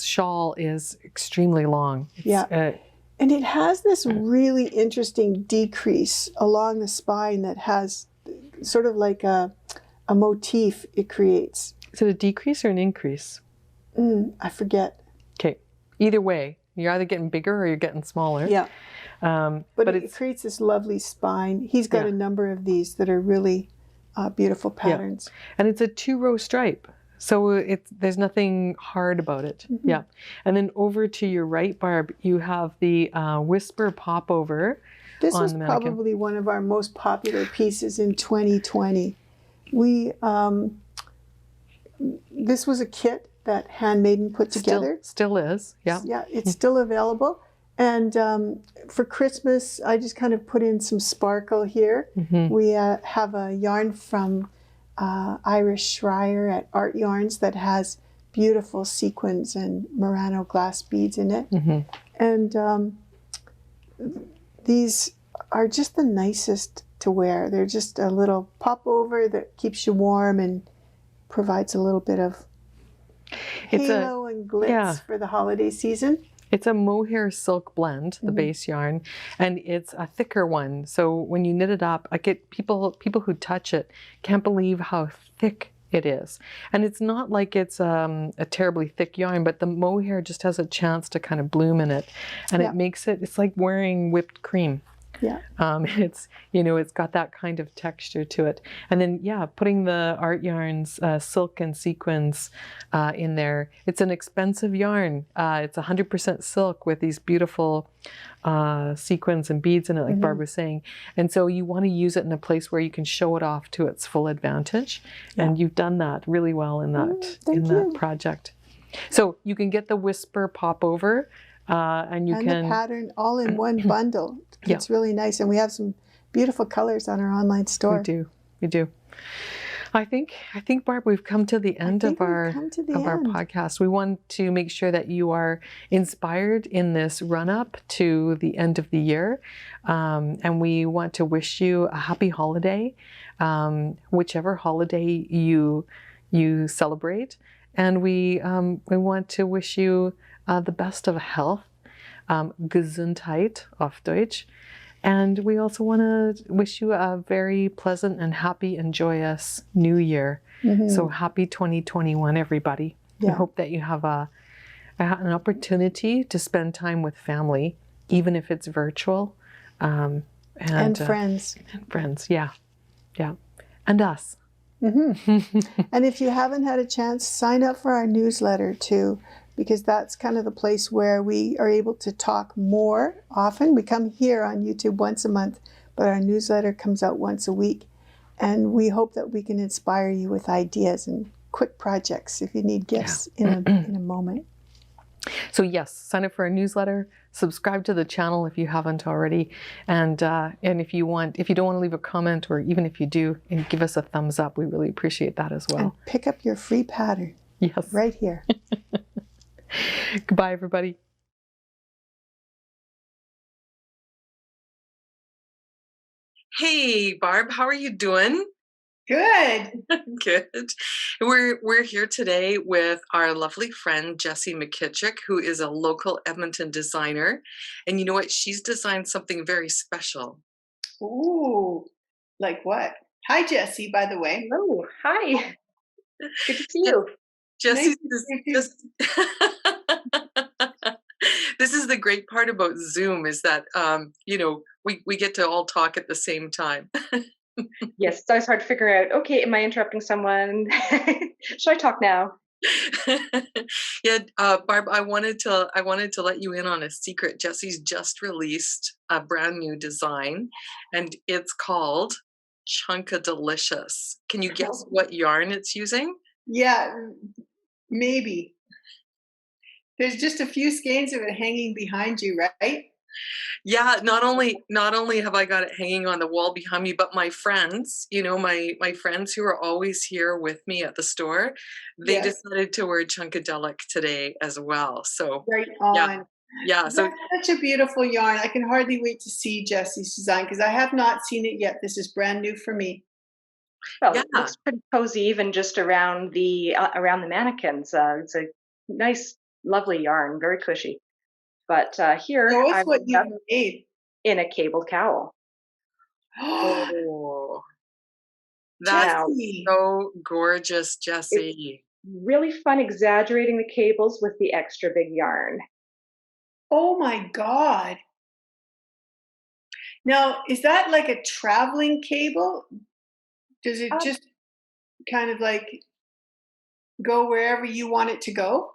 shawl is extremely long. And it has this really interesting decrease along the spine that has sort of like a motif it creates. Is it a decrease or an increase? I forget. Okay. Either way, you're either getting bigger or you're getting smaller. Yeah. But it creates this lovely spine. He's got a number of these that are really beautiful patterns. Yeah. And it's a 2-row stripe. So there's nothing hard about it. Yeah. And then over to your right, Barb, you have the Whisper Popover. This was probably one of our most popular pieces in 2020. This was a kit that Handmaiden put together. Still is, yeah. Yeah, it's still available. And for Christmas, I just kind of put in some sparkle here. We have a yarn from Irish Schreier at Art Yarns that has beautiful sequins and Murano glass beads in it. And these are just the nicest to wear. They're just a little popover that keeps you warm and provides a little bit of halo and glitz for the holiday season. It's a mohair silk blend, the base yarn, and it's a thicker one. So when you knit it up, I get people who touch it can't believe how thick it is. And it's not like it's a terribly thick yarn, but the mohair just has a chance to kind of bloom in it. And it makes it's like wearing whipped cream. Yeah. It's got that kind of texture to it. And then, putting the Art Yarns silk and sequins in there. It's an expensive yarn. It's 100% silk with these beautiful sequins and beads in it, like Barb was saying. And so you want to use it in a place where you can show it off to its full advantage. Yeah. And you've done that really well in that project. So you can get the Whisper Popover. And the pattern all in one bundle. It's really nice. And we have some beautiful colors on our online store. We do. I think, Barb, we've come to the end of our podcast. We want to make sure that you are inspired in this run-up to the end of the year. And we want to wish you a happy holiday, whichever holiday you you celebrate. And we want to wish you the best of health, Gesundheit auf Deutsch. And we also want to wish you a very pleasant and happy and joyous new year. So happy 2021, everybody. I hope that you have an opportunity to spend time with family, even if it's virtual. And friends. And friends, yeah. And us. And if you haven't had a chance, sign up for our newsletter too, because that's kind of the place where we are able to talk more often. We come here on YouTube once a month, but our newsletter comes out once a week. And we hope that we can inspire you with ideas and quick projects if you need gifts in a moment. So yes, sign up for our newsletter, subscribe to the channel if you haven't already, and if you don't want to leave a comment, or even if you do, and give us a thumbs up, we really appreciate that as well. And pick up your free pattern. Yes, right here. Goodbye, everybody. Hey, Barb, how are you doing? Good. Good. We're here today with our lovely friend Jessie McKittrick, who is a local Edmonton designer. And you know what? She's designed something very special. Ooh, like what? Hi, Jessie, by the way. Hello. Hi. Good to see you. Jessie, this is the great part about Zoom, is that, we get to all talk at the same time. Yes, it's always hard to figure out, okay, am I interrupting someone? Should I talk now? Yeah, Barb, I wanted to let you in on a secret. Jessie's just released a brand new design, and it's called Chunka Delicious. Can you guess what yarn it's using? Yeah, maybe. There's just a few skeins of it hanging behind you, right? Yeah, not only have I got it hanging on the wall behind me, but my friends, my friends who are always here with me at the store, they decided to wear Chunkadelic today as well. So right on. Yeah. So that's such a beautiful yarn. I can hardly wait to see Jessie's design, because I have not seen it yet. This is brand new for me. Well, it looks pretty cozy, even just around the mannequins. It's a nice, lovely yarn, very cushy. But here I've what you've made in a cable cowl. Oh, that's so gorgeous, Jessie. It's really fun exaggerating the cables with the extra big yarn. Oh my God. Now, is that like a traveling cable? Does it just kind of like go wherever you want it to go?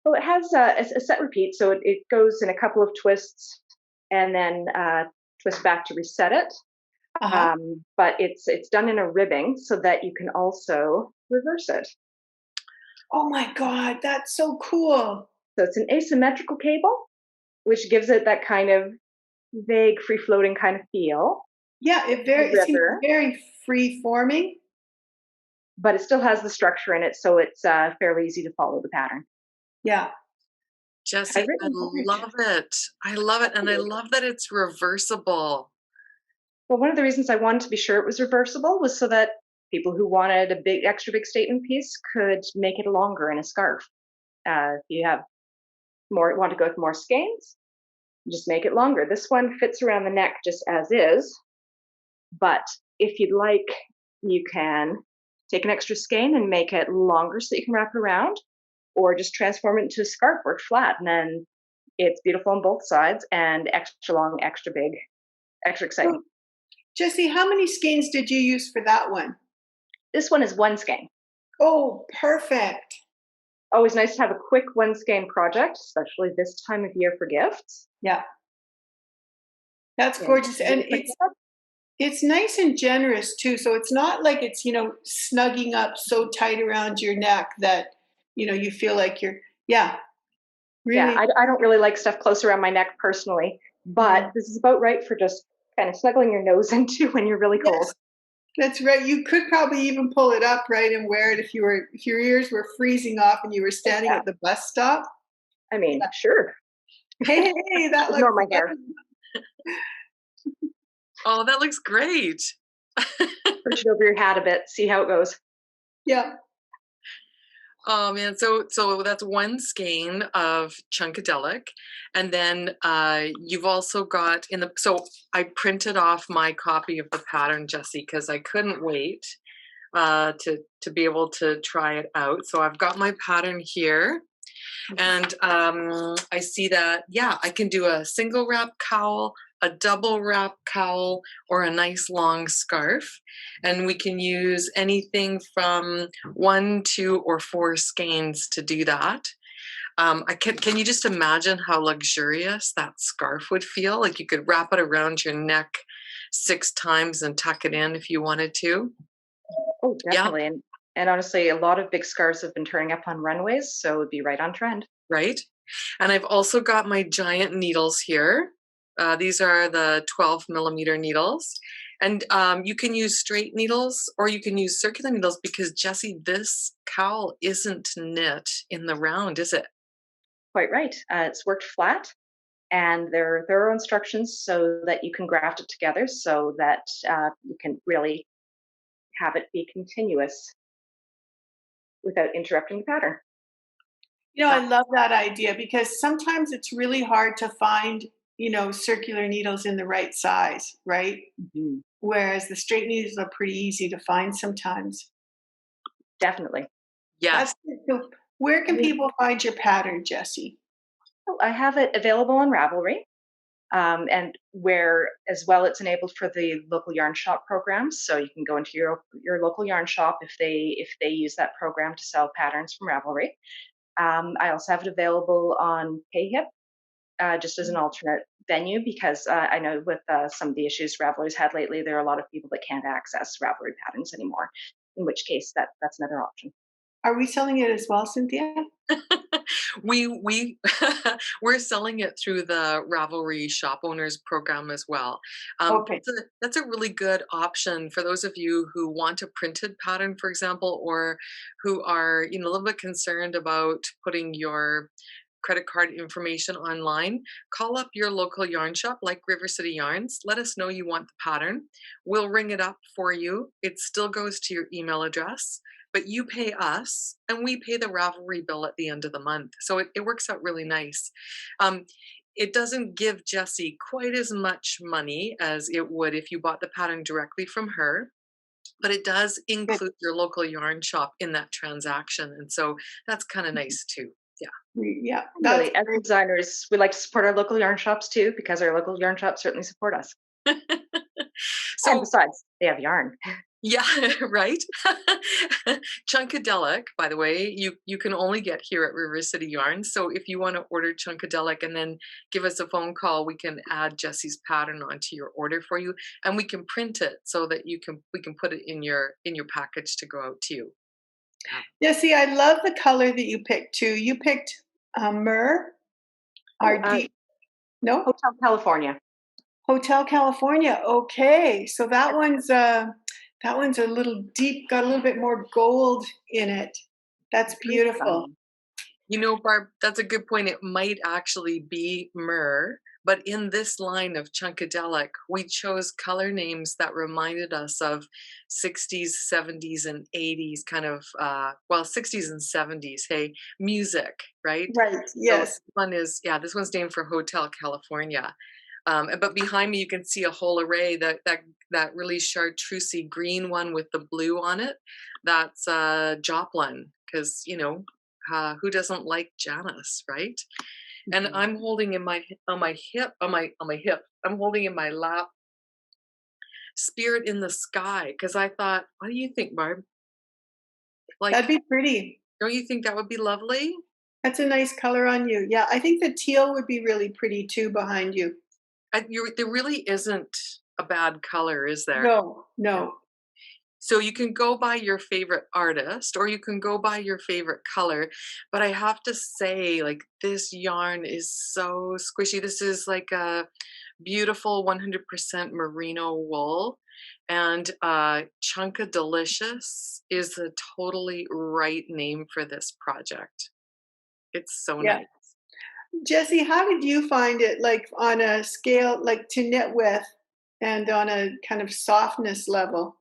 Well, it has a set repeat, so it goes in a couple of twists and then twist back to reset it. But it's done in a ribbing so that you can also reverse it. Oh my God, that's so cool. So it's an asymmetrical cable, which gives it that kind of vague, free-floating kind of feel. Yeah, it seems very free-forming. But it still has the structure in it, so it's fairly easy to follow the pattern. Yeah. Jessie, I love it. I love it. And I love that it's reversible. Well, one of the reasons I wanted to be sure it was reversible was so that people who wanted a extra big statement piece could make it longer in a scarf. If you want to go with more skeins, just make it longer. This one fits around the neck just as is, but if you'd like, you can take an extra skein and make it longer so that you can wrap it around, or just transform it into a scarf worked flat, and then it's beautiful on both sides and extra long, extra big, extra exciting. Oh. Jessie, how many skeins did you use for that one? This one is one skein. Oh, perfect. Always nice to have a quick one skein project, especially this time of year for gifts. Yeah. That's gorgeous. And it's nice and generous too. So it's not like it's, snugging up so tight around your neck that, you feel like you're, really. Yeah, I don't really like stuff close around my neck personally, but this is about right for just kind of snuggling your nose into when you're really cold. Yes, that's right. You could probably even pull it up, right, and wear it if your ears were freezing off and you were standing at the bus stop. I mean, sure. Hey, that looks my hair. Oh, that looks great. Push it over your hat a bit, see how it goes. Yeah. Oh man, so that's one skein of Chunkadelic, and then you've also got in the. So I printed off my copy of the pattern, Jessie, because I couldn't wait to be able to try it out. So I've got my pattern here, and I see that I can do a single wrap cowl, a double wrap cowl, or a nice long scarf. And we can use anything from 1, 2, or 4 skeins to do that. Can you just imagine how luxurious that scarf would feel? Like you could wrap it around your neck 6 times and tuck it in if you wanted to. Oh, Yeah, definitely. And honestly, a lot of big scarves have been turning up on runways, so it would be right on trend. right. And I've also got my giant needles here. These are the 12 millimeter needles. And you can use straight needles or you can use circular needles because, Jessie, this cowl isn't knit in the round, is it? Quite right. It's worked flat, and there are thorough instructions so that you can graft it together so that you can really have it be continuous without interrupting the pattern. I love that idea because sometimes it's really hard to find, circular needles in the right size, right? Mhm. Whereas the straight needles are pretty easy to find sometimes. Definitely. Yes. That's good. So where can people find your pattern, Jessie? So I have it available on Ravelry, and where as well it's enabled for the local yarn shop programs. So you can go into your local yarn shop if they use that program to sell patterns from Ravelry. I also have it available on PayHip, just as an alternate venue because I know with some of the issues Ravelry's had lately, there are a lot of people that can't access Ravelry patterns anymore. In which case, that's another option. Are we selling it as well, Cynthia? we we're selling it through the Ravelry shop owners program as well. Okay. That's a really good option for those of you who want a printed pattern, for example, or who are a little bit concerned about putting your credit card information online. Call up your local yarn shop like River City Yarns. Let us know you want the pattern. We'll ring it up for you. It still goes to your email address, but you pay us and we pay the Ravelry bill at the end of the month. So it works out really nice. It doesn't give Jessie quite as much money as it would if you bought the pattern directly from her, but it does Good. include your local yarn shop in that transaction. And so that's kind of nice too. Yeah. Yeah, that's Really, as great. designers, we like to support our local yarn shops too because our local yarn shops certainly support us. And So besides, they have yarn. yeah, right. Chunkadelic, by the way, you can only get here at River City Yarns. So if you want to order Chunkadelic and then give us a phone call, we can add Jessie's pattern onto your order for you, and we can print it so that we can put it in your package to go out to you. Jessie, I love the color that you picked too. You picked myrrh, Oh, our deep, no? Hotel California. Hotel California. Okay. So that one's a little deep, got a little bit more gold in it. That's beautiful. Barb, that's a good point. It might actually be myrrh, but in this line of Chunkadelic, we chose color names that reminded us of 60s, 70s, and 80s kind of, 60s and 70s, hey, music, right? Right. So Yes. this one's named for Hotel California. But behind me, you can see a whole array. That really chartreusey green one with the blue on it, that's Joplin, because who doesn't like Janice, right? And I'm holding in my hip. I'm holding in my lap Spirit in the Sky, because I thought, what do you think, Barb? Like, That'd be pretty. don't you think that would be lovely? That's a nice color on you. Yeah, I think the teal would be really pretty too behind you. There really isn't a bad color, is there? No. So you can go by your favorite artist or you can go by your favorite color. But I have to say, like, this yarn is so squishy. This is like a beautiful 100% merino wool. And Chunka Delicious is the totally right name for this project. It's so Yeah. nice. Jessie, how did you find it, like on a scale, like to knit with and on a kind of softness level?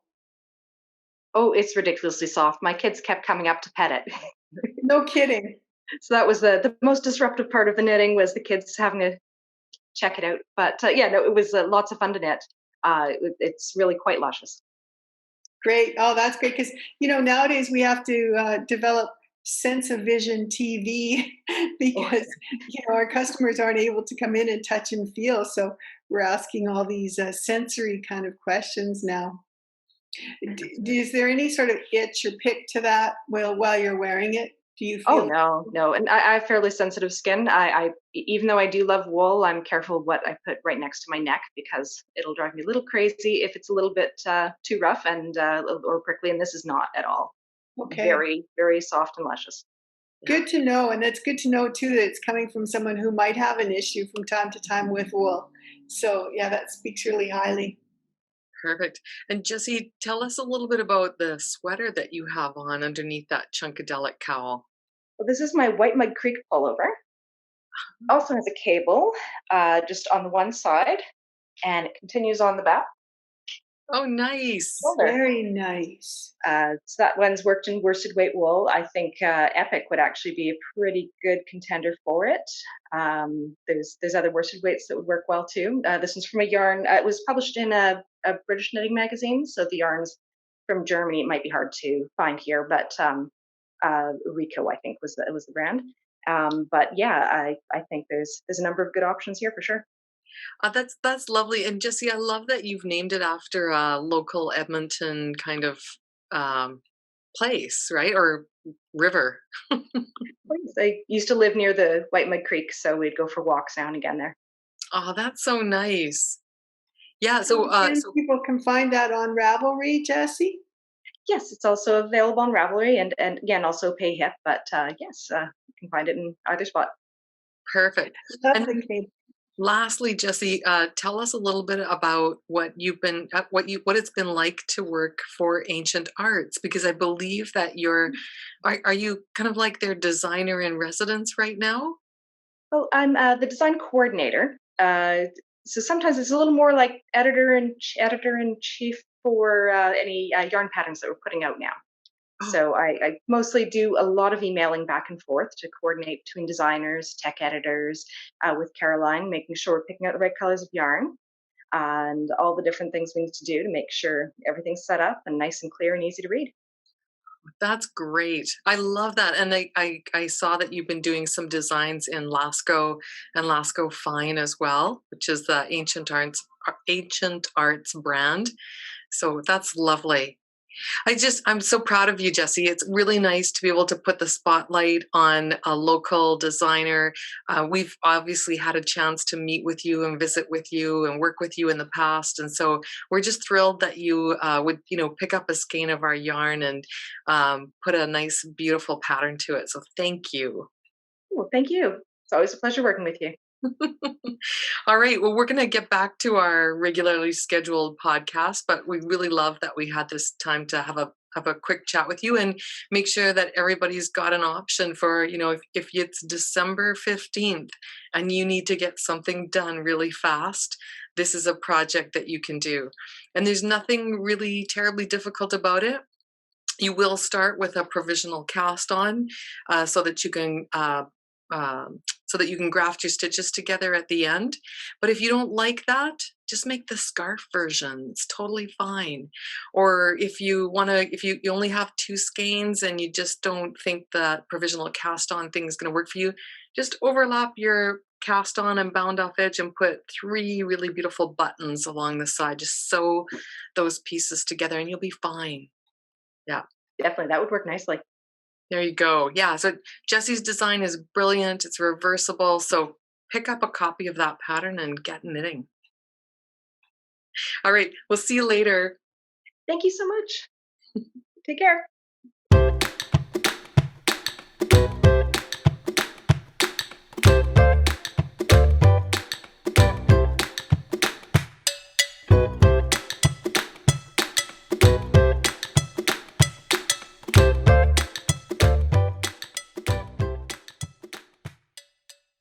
Oh, it's ridiculously soft. My kids kept coming up to pet it. No kidding. So that was the most disruptive part of the knitting, was the kids having to check it out. But yeah, no, it was lots of fun to knit. It's really quite luscious. Great. Oh, that's great. Because, nowadays we have to develop sense of vision TV Oh, because, our customers aren't able to come in and touch and feel. So we're asking all these sensory kind of questions now. Is there any sort of itch or pick to that while you're wearing it? Do you oh feel? no, no. And I have fairly sensitive skin. Even though I do love wool, I'm careful what I put right next to my neck, because it'll drive me a little crazy if it's a little bit too rough and or prickly. And this is not at all. Okay. Very, very soft and luscious. Yeah. Good to know. And that's good to know too that it's coming from someone who might have an issue from time to time with wool. So yeah, that speaks really highly. Perfect. And Jessie, tell us a little bit about the sweater that you have on underneath that Chunkadelic cowl. Well, this is my White Mud Creek pullover. Also has a cable just on the one side, and it continues on the back Oh, nice. shoulder. Very nice. So that one's worked in worsted weight wool. I think Epic would actually be a pretty good contender for it. There's other worsted weights that would work well too. This one's from a yarn. It was published in a British knitting magazine, so the yarn's from Germany. It might be hard to find here, but Rico, I think, was the brand. But yeah, I think there's a number of good options here for sure. That's lovely. And Jessie, I love that you've named it after a local Edmonton kind of um, place, right? Or river. I used to live near the White Mud Creek, so we'd go for walks now and again there. Oh, that's so nice. Yeah. So again, people can find that on Ravelry, Jessie. Yes, it's also available on Ravelry and again also PayHip, but yes, you can find it in either spot. Perfect. And Lovely, Kate. lastly, Jessie, tell us a little bit about what what it's been like to work for Ancient Arts, because I believe that are you kind of like their designer in residence right now? Oh, I'm the design coordinator. So sometimes it's a little more like editor in chief for any yarn patterns that we're putting out now. Oh, So I mostly do a lot of emailing back and forth to coordinate between designers, tech editors, with Caroline, making sure we're picking out the right colors of yarn and all the different things we need to do to make sure everything's set up and nice and clear and easy to read. that's great. I love that. And I saw that you've been doing some designs in Lasco and Lasco Fine as well, which is the Ancient Arts brand. So that's lovely. I'm so proud of you, Jessie. It's really nice to be able to put the spotlight on a local designer. We've obviously had a chance to meet with you and visit with you and work with you in the past. And so we're just thrilled that you would, pick up a skein of our yarn and put a nice, beautiful pattern to it. So thank you. Well, thank you. It's always a pleasure working with you. All right. Well, we're going to get back to our regularly scheduled podcast, but we really love that we had this time to have a quick chat with you and make sure that everybody's got an option for, if it's December 15th and you need to get something done really fast, this is a project that you can do. And there's nothing really terribly difficult about it. You will start with a provisional cast on so that you can graft your stitches together at the end. But if you don't like that, just make the scarf version. It's totally fine. Or if you you only have 2 skeins and you just don't think that provisional cast on thing is going to work for you, just overlap your cast on and bound off edge and put 3 really beautiful buttons along the side. Just sew those pieces together and you'll be fine. Yeah. Definitely, that would work nicely. There you go. Yeah. So Jessie's design is brilliant. It's reversible. So pick up a copy of that pattern and get knitting. All right. We'll see you later. Thank you so much. Take care.